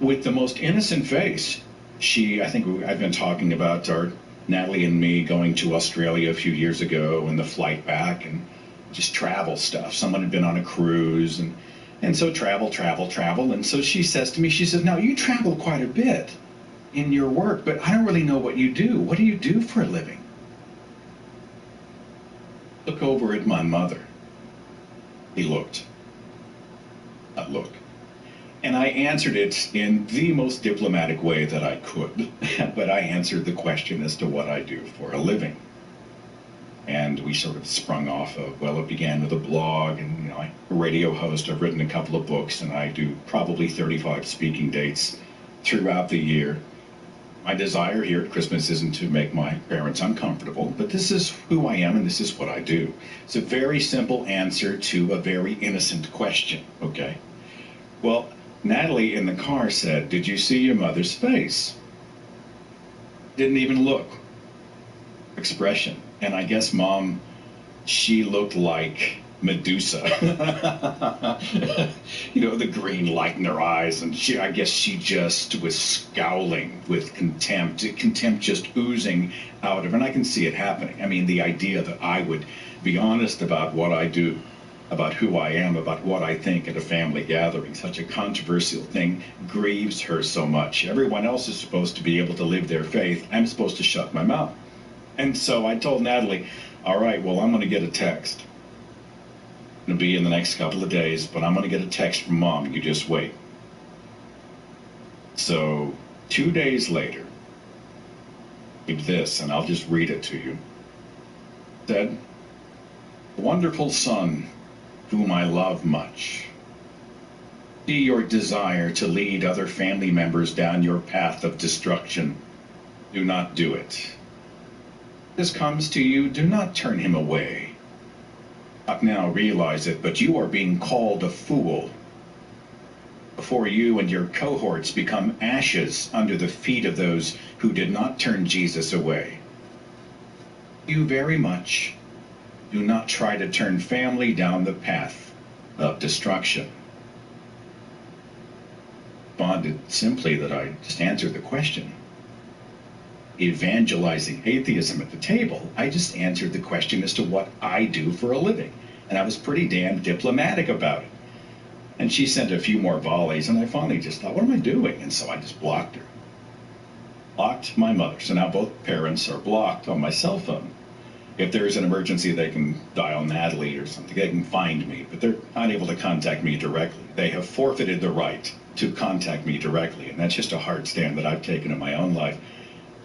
With the most innocent face, I've been talking about Natalie and me going to Australia a few years ago and the flight back and just travel stuff. Someone had been on a cruise and so travel. And so she says to me, she says, now you travel quite a bit in your work, but I don't really know what you do. What do you do for a living? Look over at my mother. He looked. And I answered it in the most diplomatic way that I could, but I answered the question as to what I do for a living. And we sort of sprung off of, well, it began with a blog, and I'm a radio host. I've written a couple of books, and I do probably 35 speaking dates throughout the year. My desire here at Christmas isn't to make my parents uncomfortable, but this is who I am and this is what I do. It's a very simple answer to a very innocent question, okay? Well, Natalie in the car said, did you see your mother's face? Didn't even look. Expression. And I guess Mom, she looked like Medusa. The green light in her eyes, and I guess she just was scowling with contempt just oozing out of her, and I can see it happening. I mean, the idea that I would be honest about what I do, about who I am, about what I think at a family gathering, such a controversial thing, grieves her so much. Everyone else is supposed to be able to live their faith. I'm supposed to shut my mouth. And so I told Natalie, all right, well, I'm going to get a text. It'll be in the next couple of days, but I'm going to get a text from Mom. You just wait. So 2 days later, read this, and I'll just read it to you. It said, wonderful son, whom I love much. See your desire to lead other family members down your path of destruction. Do not do it. If this comes to you, do not turn him away. Not now realize it, but you are being called a fool. Before you and your cohorts become ashes under the feet of those who did not turn Jesus away. You very much do not try to turn family down the path of destruction. Responded simply that I just answered the question. Evangelizing atheism at the table, I just answered the question as to what I do for a living. And I was pretty damn diplomatic about it. And she sent a few more volleys, and I finally just thought, what am I doing? And so I just blocked her. Blocked my mother. So now both parents are blocked on my cell phone. If there's an emergency, they can dial Natalie or something. They can find me, but they're not able to contact me directly. They have forfeited the right to contact me directly, and that's just a hard stand that I've taken in my own life.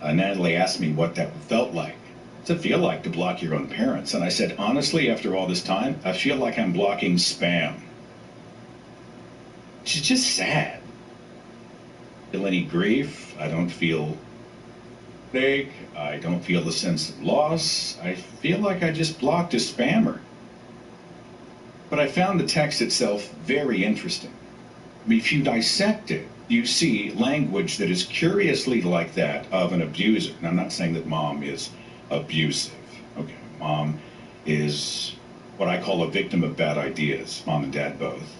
Natalie asked me what that felt like. What's it feel like to block your own parents? And I said, honestly, after all this time, I feel like I'm blocking spam. It's just sad. I don't feel any grief. I don't feel heartache. I don't feel the sense of loss. I feel like I just blocked a spammer. But I found the text itself very interesting. I mean, if you dissect it, you see language that is curiously like that of an abuser. And I'm not saying that Mom is abusive. Okay, Mom is what I call a victim of bad ideas. Mom and Dad both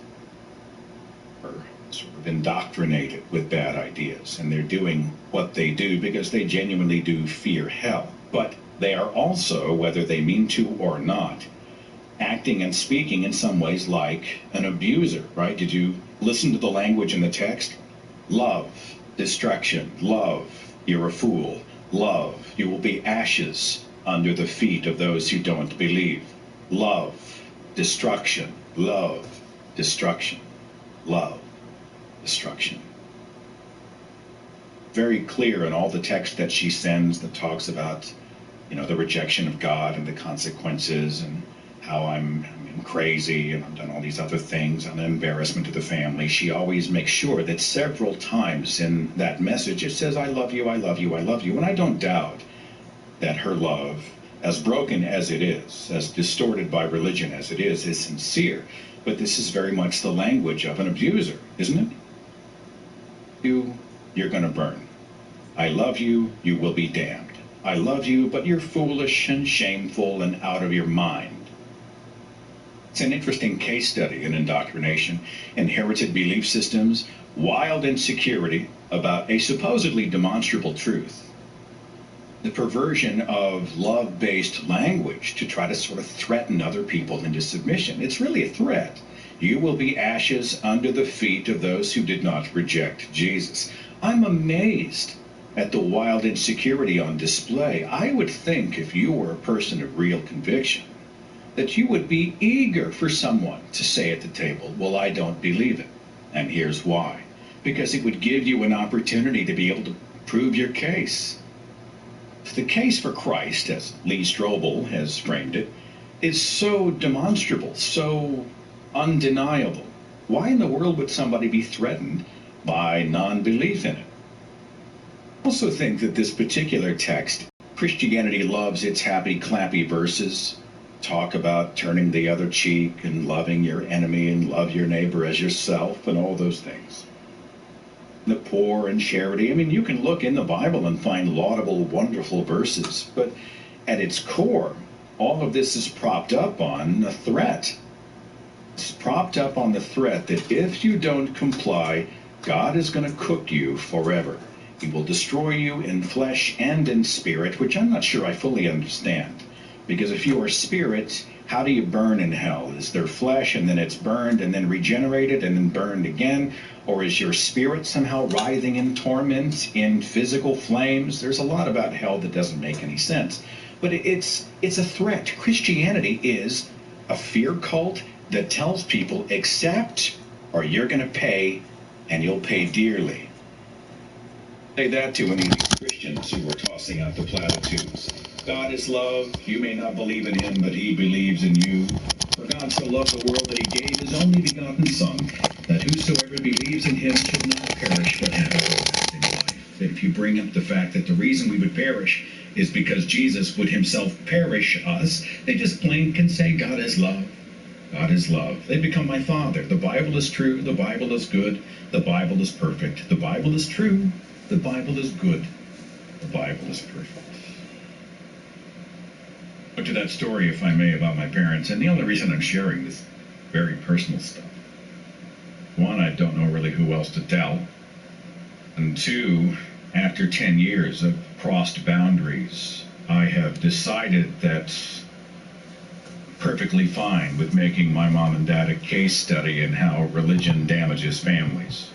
are sort of indoctrinated with bad ideas, and they're doing what they do because they genuinely do fear hell. But they are also, whether they mean to or not, acting and speaking in some ways like an abuser, right? Did you listen to the language in the text? Love, destruction, love, you're a fool, love, you will be ashes under the feet of those who don't believe. Love, destruction, love, destruction, love, destruction. Very clear in all the text that she sends that talks about the rejection of God and the consequences and how I'm crazy and I've done all these other things, an embarrassment to the family. She always makes sure that several times in that message it says, I love you, I love you, I love you. And I don't doubt that her love, as broken as it is, as distorted by religion as it is sincere. But this is very much the language of an abuser, isn't it? You're going to burn. I love you, you will be damned. I love you, but you're foolish and shameful and out of your mind. It's an interesting case study in indoctrination, inherited belief systems, wild insecurity about a supposedly demonstrable truth. The perversion of love-based language to try to sort of threaten other people into submission. It's really a threat. You will be ashes under the feet of those who did not reject Jesus. I'm amazed at the wild insecurity on display. I would think if you were a person of real conviction, that you would be eager for someone to say at the table, well, I don't believe it. And here's why. Because it would give you an opportunity to be able to prove your case. The case for Christ, as Lee Strobel has framed it, is so demonstrable, so undeniable. Why in the world would somebody be threatened by non-belief in it? I also think that this particular text, Christianity loves its happy, clappy verses, talk about turning the other cheek and loving your enemy and love your neighbor as yourself and all those things. The poor and charity. I mean, you can look in the Bible and find laudable, wonderful verses, but at its core, all of this is propped up on a threat. It's propped up on the threat that if you don't comply, God is going to cook you forever. He will destroy you in flesh and in spirit, which I'm not sure I fully understand. Because if you are spirit, how do you burn in hell? Is there flesh and then it's burned and then regenerated and then burned again? Or is your spirit somehow writhing in torment, in physical flames? There's a lot about hell that doesn't make any sense. But it's a threat. Christianity is a fear cult that tells people, accept or you're going to pay, and you'll pay dearly. Say that to any of these Christians who are tossing out the platitudes. God is love. You may not believe in him, but he believes in you. For God so loved the world that he gave his only begotten Son, that whosoever believes in him should not perish, but have everlasting life. If you bring up the fact that the reason we would perish is because Jesus would himself perish us, they just plain can say God is love. God is love. They become my father. The Bible is true. The Bible is good. The Bible is perfect. The Bible is true. The Bible is good. The Bible is perfect. Look to that story, if I may, about my parents, and the only reason I'm sharing this very personal stuff. One, I don't know really who else to tell. And two, after 10 years of crossed boundaries, I have decided that perfectly fine with making my mom and dad a case study in how religion damages families.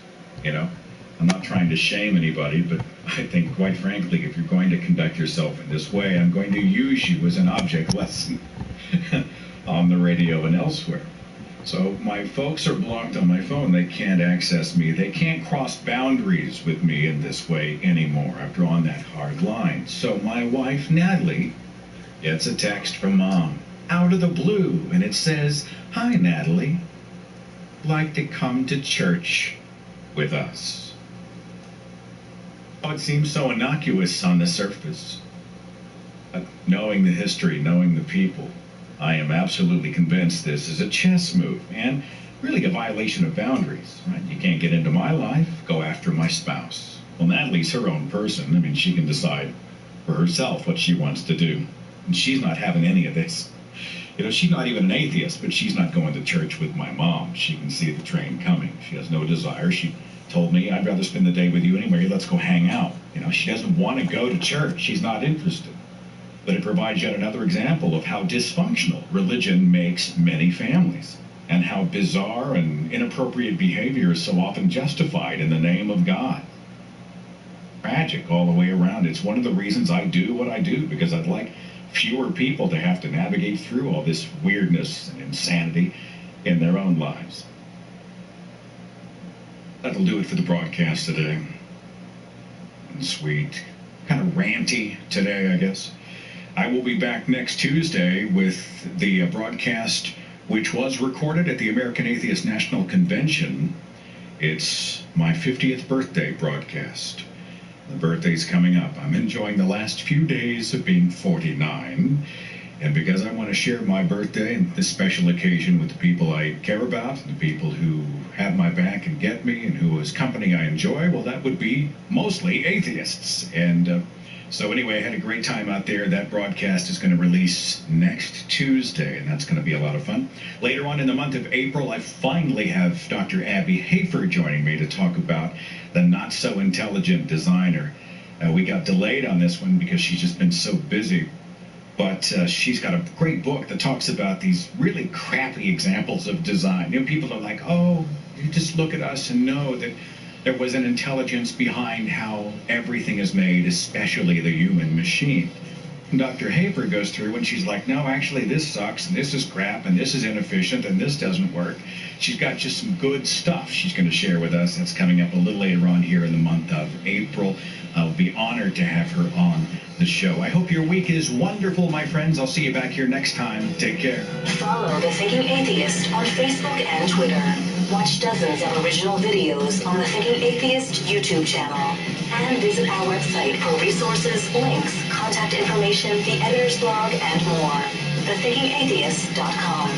I'm not trying to shame anybody, but I think, quite frankly, if you're going to conduct yourself in this way, I'm going to use you as an object lesson on the radio and elsewhere. So my folks are blocked on my phone. They can't access me. They can't cross boundaries with me in this way anymore. I've drawn that hard line. So my wife, Natalie, gets a text from Mom out of the blue, and it says, "Hi, Natalie. Like to come to church with us?" Oh, it seems so innocuous on the surface. But knowing the history, knowing the people, I am absolutely convinced this is a chess move and really a violation of boundaries. Right? You can't get into my life, go after my spouse. Well, Natalie's her own person. I mean, she can decide for herself what she wants to do. And she's not having any of this. She's not even an atheist, but she's not going to church with my mom. She can see the train coming. She has no desire. She told me, I'd rather spend the day with you anyway. Let's go hang out. She doesn't want to go to church. She's not interested. But it provides yet another example of how dysfunctional religion makes many families and how bizarre and inappropriate behavior is so often justified in the name of God. Tragic all the way around. It's one of the reasons I do what I do, because I'd like fewer people to have to navigate through all this weirdness and insanity in their own lives. That'll do it for the broadcast today. And sweet, kind of ranty today, I guess. I will be back next Tuesday with the broadcast which was recorded at the American Atheist National Convention. It's my 50th birthday broadcast. The birthday's coming up. I'm enjoying the last few days of being 49. And because I want to share my birthday and this special occasion with the people I care about, the people who have my back and get me, and whose company I enjoy, well, that would be mostly atheists. And so anyway, I had a great time out there. That broadcast is going to release next Tuesday, and that's going to be a lot of fun. Later on in the month of April, I finally have Dr. Abby Hafer joining me to talk about the not-so-intelligent designer. We got delayed on this one because she's just been so busy. But she's got a great book that talks about these really crappy examples of design. You know, people are like, oh, you just look at us and know that there was an intelligence behind how everything is made, especially the human machine. And Dr. Hafer goes through and she's like, no, actually this sucks, and this is crap, and this is inefficient, and this doesn't work. She's got just some good stuff she's going to share with us. That's coming up a little later on here in the month of April. I'll be honored to have her on the show. I hope your week is wonderful, my friends. I'll see you back here next time. Take care. Follow The Thinking Atheist on Facebook and Twitter. Watch dozens of original videos on the Thinking Atheist YouTube channel. And visit our website for resources, links, contact information, the editor's blog, and more. thethinkingatheist.com.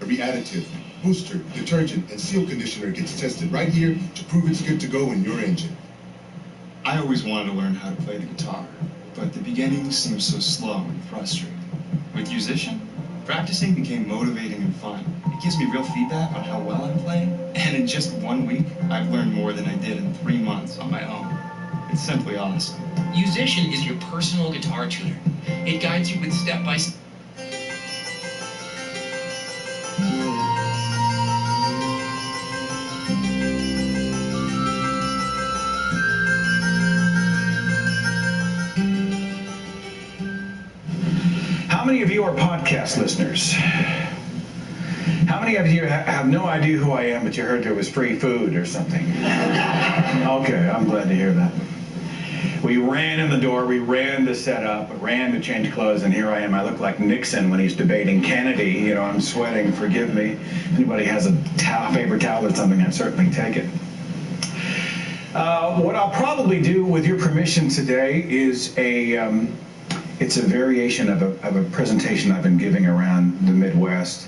Every additive, booster, detergent, and seal conditioner gets tested right here to prove it's good to go in your engine. I always wanted to learn how to play the guitar, but the beginning seemed so slow and frustrating. With Musician, practicing became motivating and fun. It gives me real feedback on how well I'm playing, and in just 1 week, I've learned more than I did in 3 months on my own. It's simply awesome. Musician is your personal guitar tuner. It guides you with step-by-step. How many of you are podcast listeners? How many of you have no idea who I am, but you heard there was free food or something? Okay, I'm glad to hear that. We ran in the door, we ran to set up, ran to change clothes, and here I am. I look like Nixon when he's debating Kennedy. You know, I'm sweating, forgive me. Anybody has a paper towel or something, I'd certainly take it. What I'll probably do, with your permission today, is it's a variation of a presentation I've been giving around the Midwest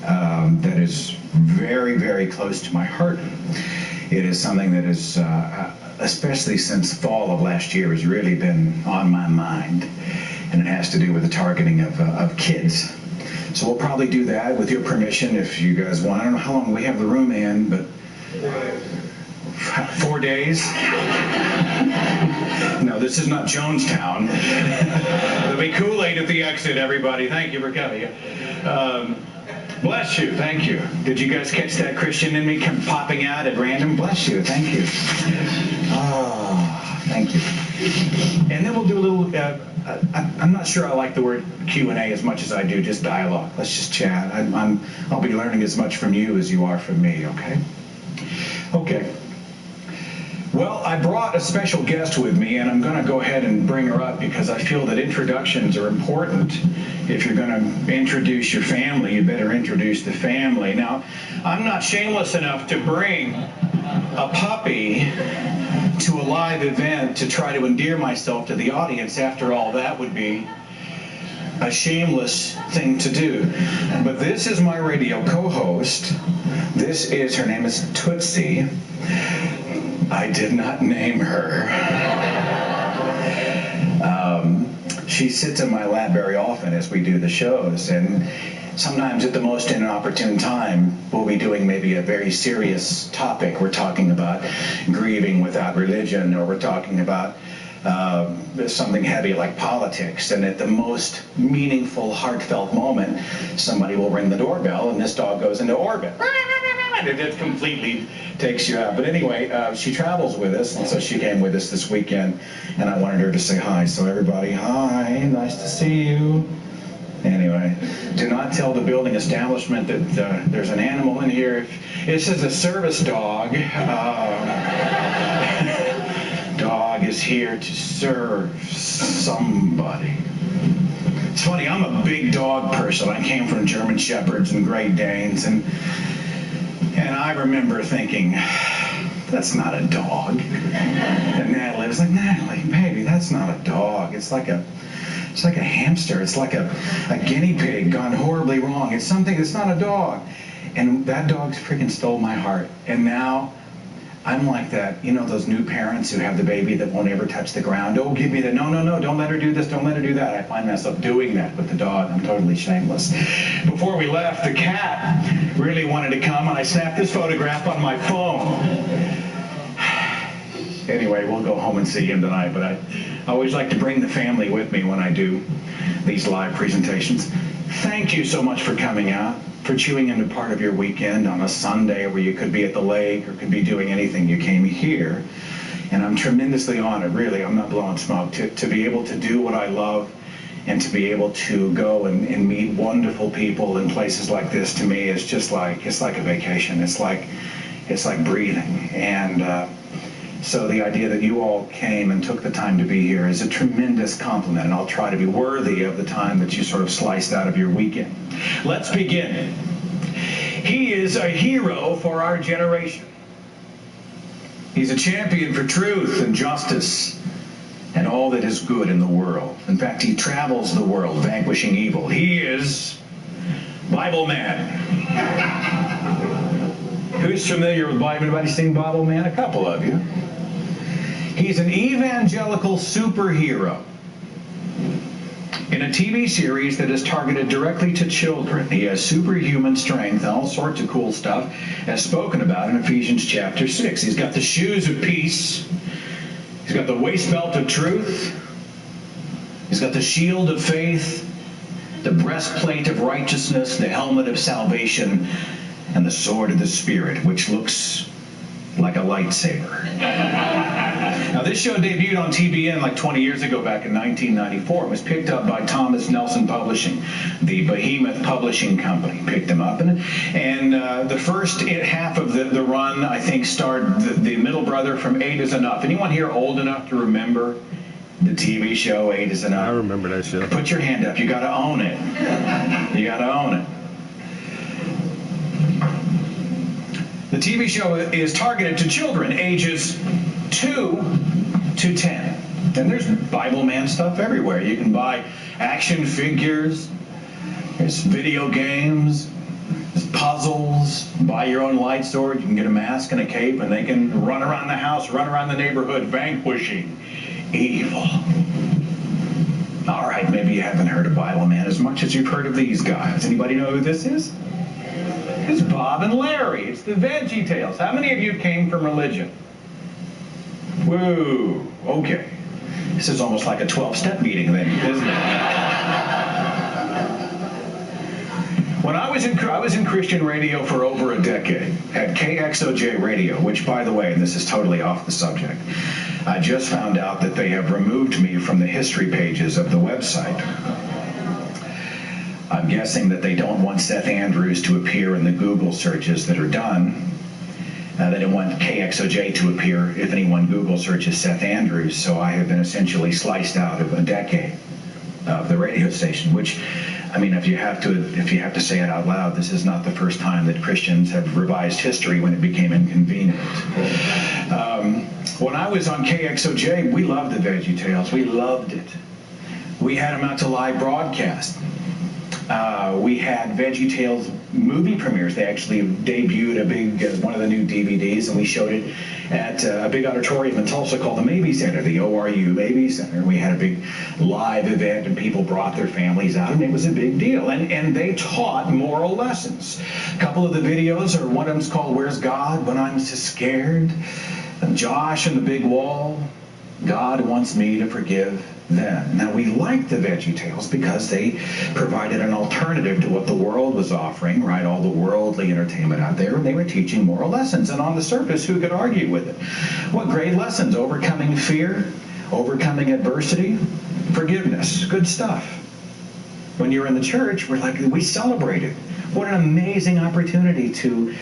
that is very, very close to my heart. It is something that is, especially since fall of last year, has really been on my mind, and it has to do with the targeting of kids. So we'll probably do that with your permission if you guys want. I don't know how long we have the room in, but 4 days? No, this is not Jonestown. There'll be Kool-Aid at the exit, everybody. Thank you for coming. Bless you. Thank you. Did you guys catch that Christian in me popping out at random? Bless you. Thank you. Oh, thank you. And then we'll do a little, I'm not sure I like the word Q&A as much as I do just dialogue. Let's just chat. I'll be learning as much from you as you are from me, okay? Okay. Well, I brought a special guest with me, and I'm going to go ahead and bring her up because I feel that introductions are important. If you're going to introduce your family, you better introduce the family. Now, I'm not shameless enough to bring a puppy to a live event to try to endear myself to the audience. After all, that would be a shameless thing to do. But this is my radio co-host. Her name is Tootsie. I did not name her. She sits in my lap very often as we do the shows, and sometimes at the most inopportune time, we'll be doing maybe a very serious topic. We're talking about grieving without religion, or we're talking about something heavy like politics, and at the most meaningful, heartfelt moment, somebody will ring the doorbell, and this dog goes into orbit. And it just completely takes you out. But anyway, she travels with us, and so she came with us this weekend, and I wanted her to say hi. So everybody, hi, nice to see you. Anyway, do not tell the building establishment that there's an animal in here. This is a service dog. Dog is here to serve somebody. It's funny, I'm a big dog person. I came from German Shepherds and Great Danes, and I remember thinking, that's not a dog. And Natalie was like, Natalie, baby, that's not a dog. It's like a hamster. It's like a guinea pig gone horribly wrong. It's something that's not a dog. And that dog freaking stole my heart. And now I'm like that, you know, those new parents who have the baby that won't ever touch the ground. Oh, give me that. No, don't let her do this. Don't let her do that. I find myself doing that with the dog. I'm totally shameless. Before we left, the cat really wanted to come, and I snapped this photograph on my phone. Anyway, we'll go home and see him tonight, but I always like to bring the family with me when I do these live presentations. Thank you so much for coming out, for chewing into part of your weekend on a Sunday where you could be at the lake or could be doing anything. You came here, and I'm tremendously honored, really, I'm not blowing smoke, to be able to do what I love and to be able to go and meet wonderful people in places like this. To me, is just like, it's like a vacation. It's like breathing. And so the idea that you all came and took the time to be here is a tremendous compliment, and I'll try to be worthy of the time that you sort of sliced out of your weekend. Let's begin. He is a hero for our generation. He's a champion for truth and justice and all that is good in the world. In fact, he travels the world vanquishing evil. He is Bible Man. Who's familiar with Bible? Anybody seen Bible Man? A couple of you. He's an evangelical superhero in a TV series that is targeted directly to children. He has superhuman strength and all sorts of cool stuff, as spoken about in Ephesians chapter 6. He's got the shoes of peace. He's got the waist belt of truth. He's got the shield of faith, the breastplate of righteousness, the helmet of salvation, and the sword of the Spirit, which looks like a lightsaber. Now, this show debuted on TBN like 20 years ago, back in 1994. It was picked up by Thomas Nelson Publishing, the behemoth publishing company. Picked them up, and the first half of the run, I think, starred the middle brother from 8 is Enough. Anyone here old enough to remember the TV show 8 is Enough? I remember that show. Put your hand up. You got to own it. You got to own it. The TV show is targeted to children ages 2 to 10. And there's Bible Man stuff everywhere. You can buy action figures, there's video games, there's puzzles, buy your own light sword, you can get a mask and a cape, and they can run around the house, run around the neighborhood, vanquishing evil. All right, maybe you haven't heard of Bible Man as much as you've heard of these guys. Anybody know who this is? It's Bob and Larry. It's the Veggie Tales. How many of you came from religion? Whoa, okay. This is almost like a 12-step meeting then, isn't it? When I was in Christian radio for over a decade at KXOJ Radio, which, by the way, this is totally off the subject. I just found out that they have removed me from the history pages of the website. I'm guessing that they don't want Seth Andrews to appear in the Google searches that are done. They don't want KXOJ to appear if anyone Google searches Seth Andrews, so I have been essentially sliced out of a decade of the radio station, which, I mean, if you have to say it out loud, this is not the first time that Christians have revised history when it became inconvenient. When I was on KXOJ, we loved the Veggie Tales. We loved it. We had them out to live broadcast. We had Veggie Tales movie premieres. They actually debuted a big, one of the new DVDs, and we showed it at a big auditorium in Tulsa called the Mabee Center, the ORU Mabee Center. We had a big live event, and people brought their families out, and it was a big deal. And they taught moral lessons. A couple of the videos, or one of them's called Where's God When I'm So Scared? And Josh and the Big Wall. God wants me to forgive them. Now, we like the VeggieTales because they provided an alternative to what the world was offering, right? All the worldly entertainment out there, and they were teaching moral lessons. And on the surface, who could argue with it? What great lessons? Overcoming fear, overcoming adversity, forgiveness. Good stuff. When you're in the church, we celebrate it. What an amazing opportunity to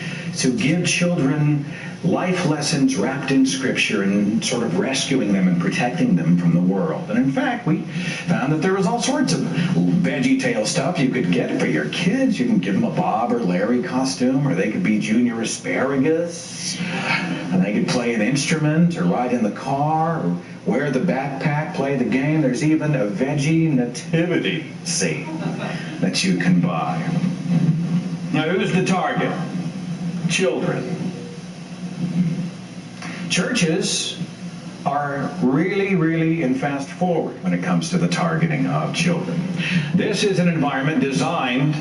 give children life lessons wrapped in Scripture and sort of rescuing them and protecting them from the world. And in fact, we found that there was all sorts of VeggieTale stuff you could get for your kids. You can give them a Bob or Larry costume, or they could be Junior Asparagus, and they could play an instrument or ride in the car or wear the backpack, play the game. There's even a veggie nativity scene that you can buy. Now, who's the target? Children. Churches are really, really in fast forward when it comes to the targeting of children. This is an environment designed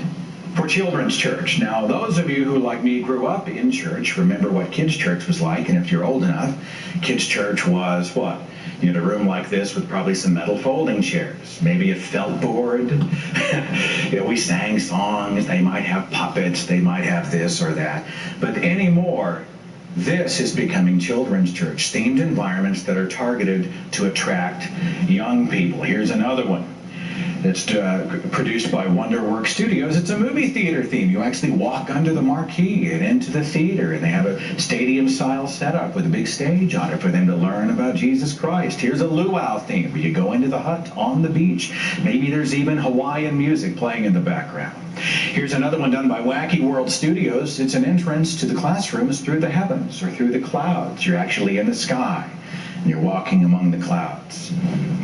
for children's church. Now, those of you who, like me, grew up in church, remember what kids' church was like. And if you're old enough, kids' church was what? You had a room like this with probably some metal folding chairs, maybe a felt board. We sang songs. They might have puppets. They might have this or that. But anymore, this is becoming children's church, themed environments that are targeted to attract young people. Here's another one. It's produced by Wonderwork Studios. It's a movie theater theme. You actually walk under the marquee and into the theater, and they have a stadium-style setup with a big stage on it for them to learn about Jesus Christ. Here's a luau theme where you go into the hut on the beach. Maybe there's even Hawaiian music playing in the background. Here's another one done by Wacky World Studios. It's an entrance to the classrooms through the heavens or through the clouds. You're actually in the sky, and you're walking among the clouds.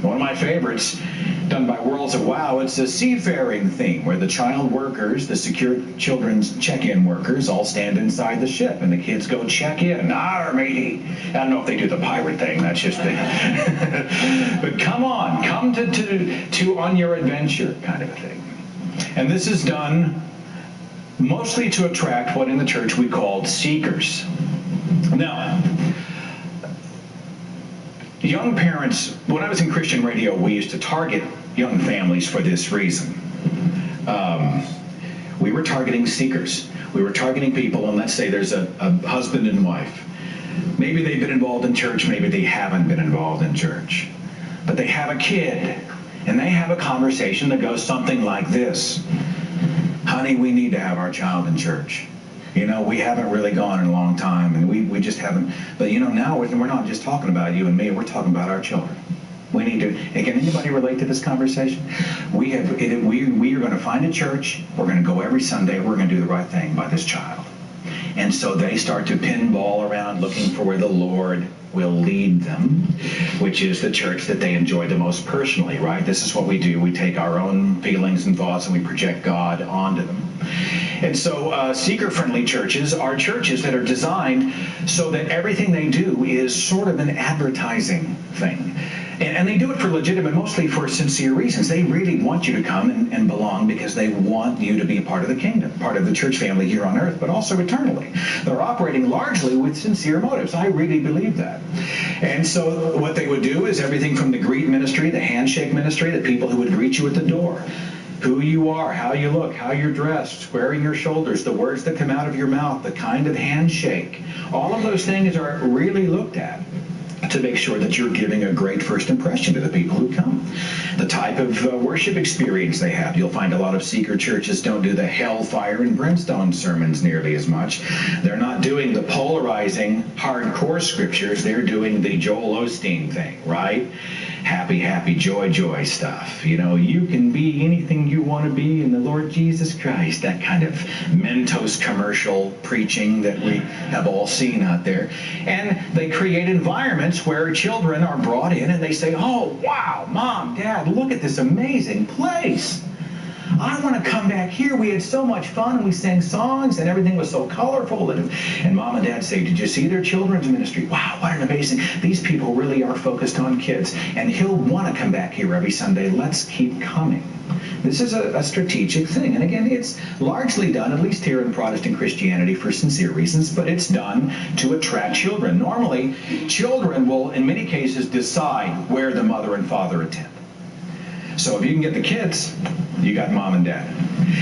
One of my favorites, done by Worlds of Wow, it's a seafaring theme where the child workers, the secure children's check-in workers, all stand inside the ship, and the kids go check in. Arr, matey. I don't know if they do the pirate thing. That's just the... But come on, come to on your adventure kind of a thing. And this is done mostly to attract what in the church we called seekers. Now, young parents, when I was in Christian radio, we used to target young families for this reason. We were targeting seekers. We were targeting people, and let's say there's a husband and wife. Maybe they've been involved in church, maybe they haven't been involved in church. But they have a kid, and they have a conversation that goes something like this. Honey, we need to have our child in church. You know, we haven't really gone in a long time, and we just haven't. But, you know, now we're not just talking about you and me. We're talking about our children. We need to. And can anybody relate to this conversation? We are going to find a church. We're going to go every Sunday. We're going to do the right thing by this child. And so they start to pinball around looking for where the Lord will lead them, which is the church that they enjoy the most personally, right? This is what we do. We take our own feelings and thoughts and we project God onto them. And so seeker-friendly churches are churches that are designed so that everything they do is sort of an advertising thing. And they do it for legitimate, mostly for sincere reasons. They really want you to come and belong because they want you to be a part of the kingdom, part of the church family here on earth, but also eternally. They're operating largely with sincere motives. I really believe that. And so what they would do is everything from the greet ministry, the handshake ministry, the people who would greet you at the door, who you are, how you look, how you're dressed, squaring your shoulders, the words that come out of your mouth, the kind of handshake. All of those things are really looked at to make sure that you're giving a great first impression to the people who come. The type of worship experience they have. You'll find a lot of seeker churches don't do the hellfire and brimstone sermons nearly as much. They're not doing the polarizing, hardcore scriptures. They're doing the Joel Osteen thing, right? Happy, happy, joy, joy stuff. You know, you can be anything you want to be in the Lord Jesus Christ. That kind of Mentos commercial preaching that we have all seen out there. And they create environments where children are brought in and they say, oh, wow, Mom, Dad, look at this amazing place. I want to come back here. We had so much fun, and we sang songs, and everything was so colorful. And Mom and Dad say, did you see their children's ministry? Wow, what an amazing. These people really are focused on kids. And he'll want to come back here every Sunday. Let's keep coming. This is a strategic thing. And again, it's largely done, at least here in Protestant Christianity, for sincere reasons, but it's done to attract children. Normally, children will, in many cases, decide where the mother and father attend. So if you can get the kids, you got mom and dad.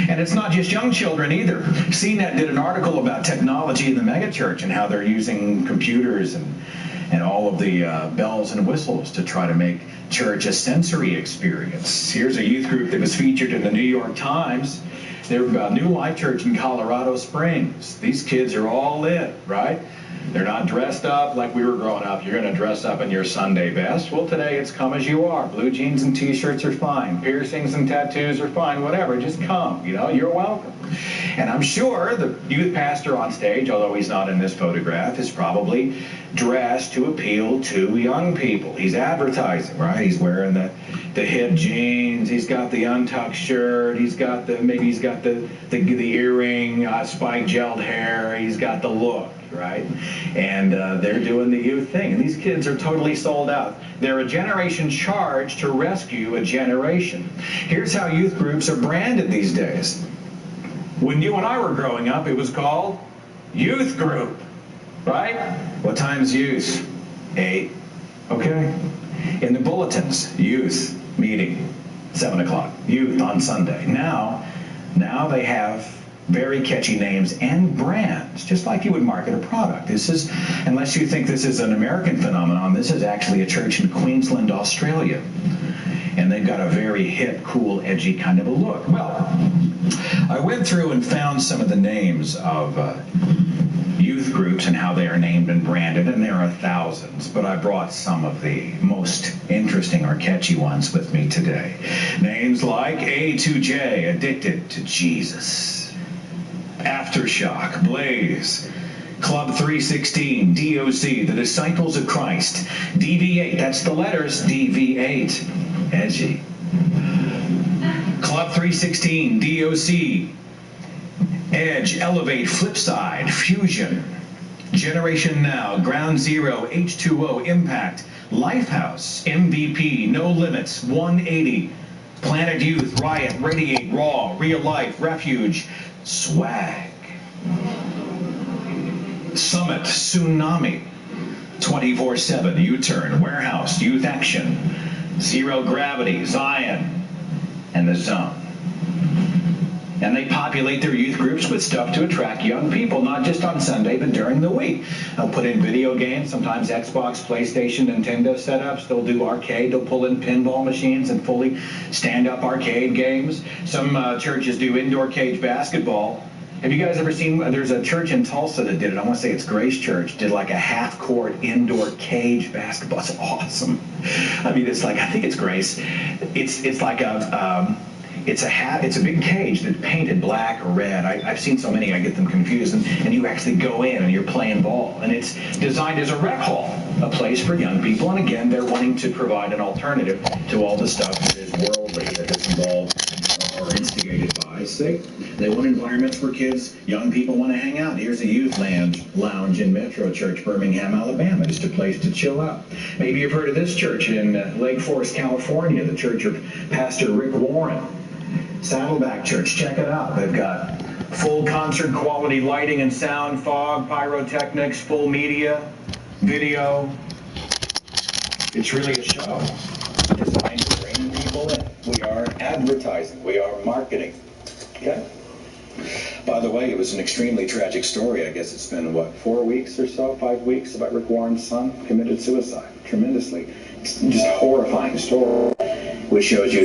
And it's not just young children either. CNET did an article about technology in the megachurch and how they're using computers and all of the bells and whistles to try to make church a sensory experience. Here's a youth group that was featured in the New York Times. They're about New Life Church in Colorado Springs. These kids are all in, right? They're not dressed up like we were growing up. You're going to dress up in your Sunday best. Well, today it's come as you are. Blue jeans and T-shirts are fine. Piercings and tattoos are fine. Whatever. Just come. You're welcome. And I'm sure the youth pastor on stage, although he's not in this photograph, is probably dressed to appeal to young people. He's advertising, right? He's wearing the hip jeans. He's got the untucked shirt. He's got the earring, spiked gelled hair. He's got the look, right? And they're doing the youth thing. And these kids are totally sold out. They're a generation charged to rescue a generation. Here's how youth groups are branded these days. When you and I were growing up, it was called youth group, right? What time's youth? 8. Okay. In the bulletins, youth meeting, 7 o'clock. Youth on Sunday. Now they have very catchy names and brands, just like you would market a product. This is, unless you think this is an American phenomenon, this is actually a church in Queensland, Australia. And they've got a very hip, cool, edgy kind of a look. Well, I went through and found some of the names of youth groups and how they are named and branded, and there are thousands, but I brought some of the most interesting or catchy ones with me today. Names like A2J, Addicted to Jesus, Aftershock, Blaze, Club 316, DOC, The Disciples of Christ, DV8, that's the letters, DV8, edgy. Club 316, DOC, Edge, Elevate, Flipside, Fusion, Generation Now, Ground Zero, H2O, Impact, Lifehouse, MVP, No Limits, 180, Planet Youth, Riot, Radiate, Raw, Real Life, Refuge, Swag, Summit, Tsunami, 24/7, U-Turn, Warehouse, Youth Action, Zero Gravity, Zion, and The Zone. And they populate their youth groups with stuff to attract young people, not just on Sunday, but during the week. They'll put in video games, sometimes Xbox, PlayStation, Nintendo setups. They'll do arcade. They'll pull in pinball machines and fully stand-up arcade games. Some churches do indoor cage basketball. Have you guys ever seen, there's a church in Tulsa that did it. I want to say it's Grace Church, did like a half-court indoor cage basketball. It's awesome. I mean, it's like, I think it's Grace. It's like a... It's a big cage that's painted black or red. I've seen so many I get them confused. And you actually go in and you're playing ball. And it's designed as a rec hall, a place for young people. And again, they're wanting to provide an alternative to all the stuff that is worldly, that is involved or instigated by Satan. They want environments where kids, young people want to hang out. Here's a youth lounge in Metro Church, Birmingham, Alabama. Just a place to chill out. Maybe you've heard of this church in Lake Forest, California, the church of Pastor Rick Warren. Saddleback Church, check it out. They've got full concert quality lighting and sound, fog, pyrotechnics, full media, video. It's really a show designed to bring people in. We are advertising. We are marketing. Okay? By the way, it was an extremely tragic story. I guess it's been, 4 weeks or so, 5 weeks, about Rick Warren's son committed suicide. Tremendously. Just a horrifying story, which shows you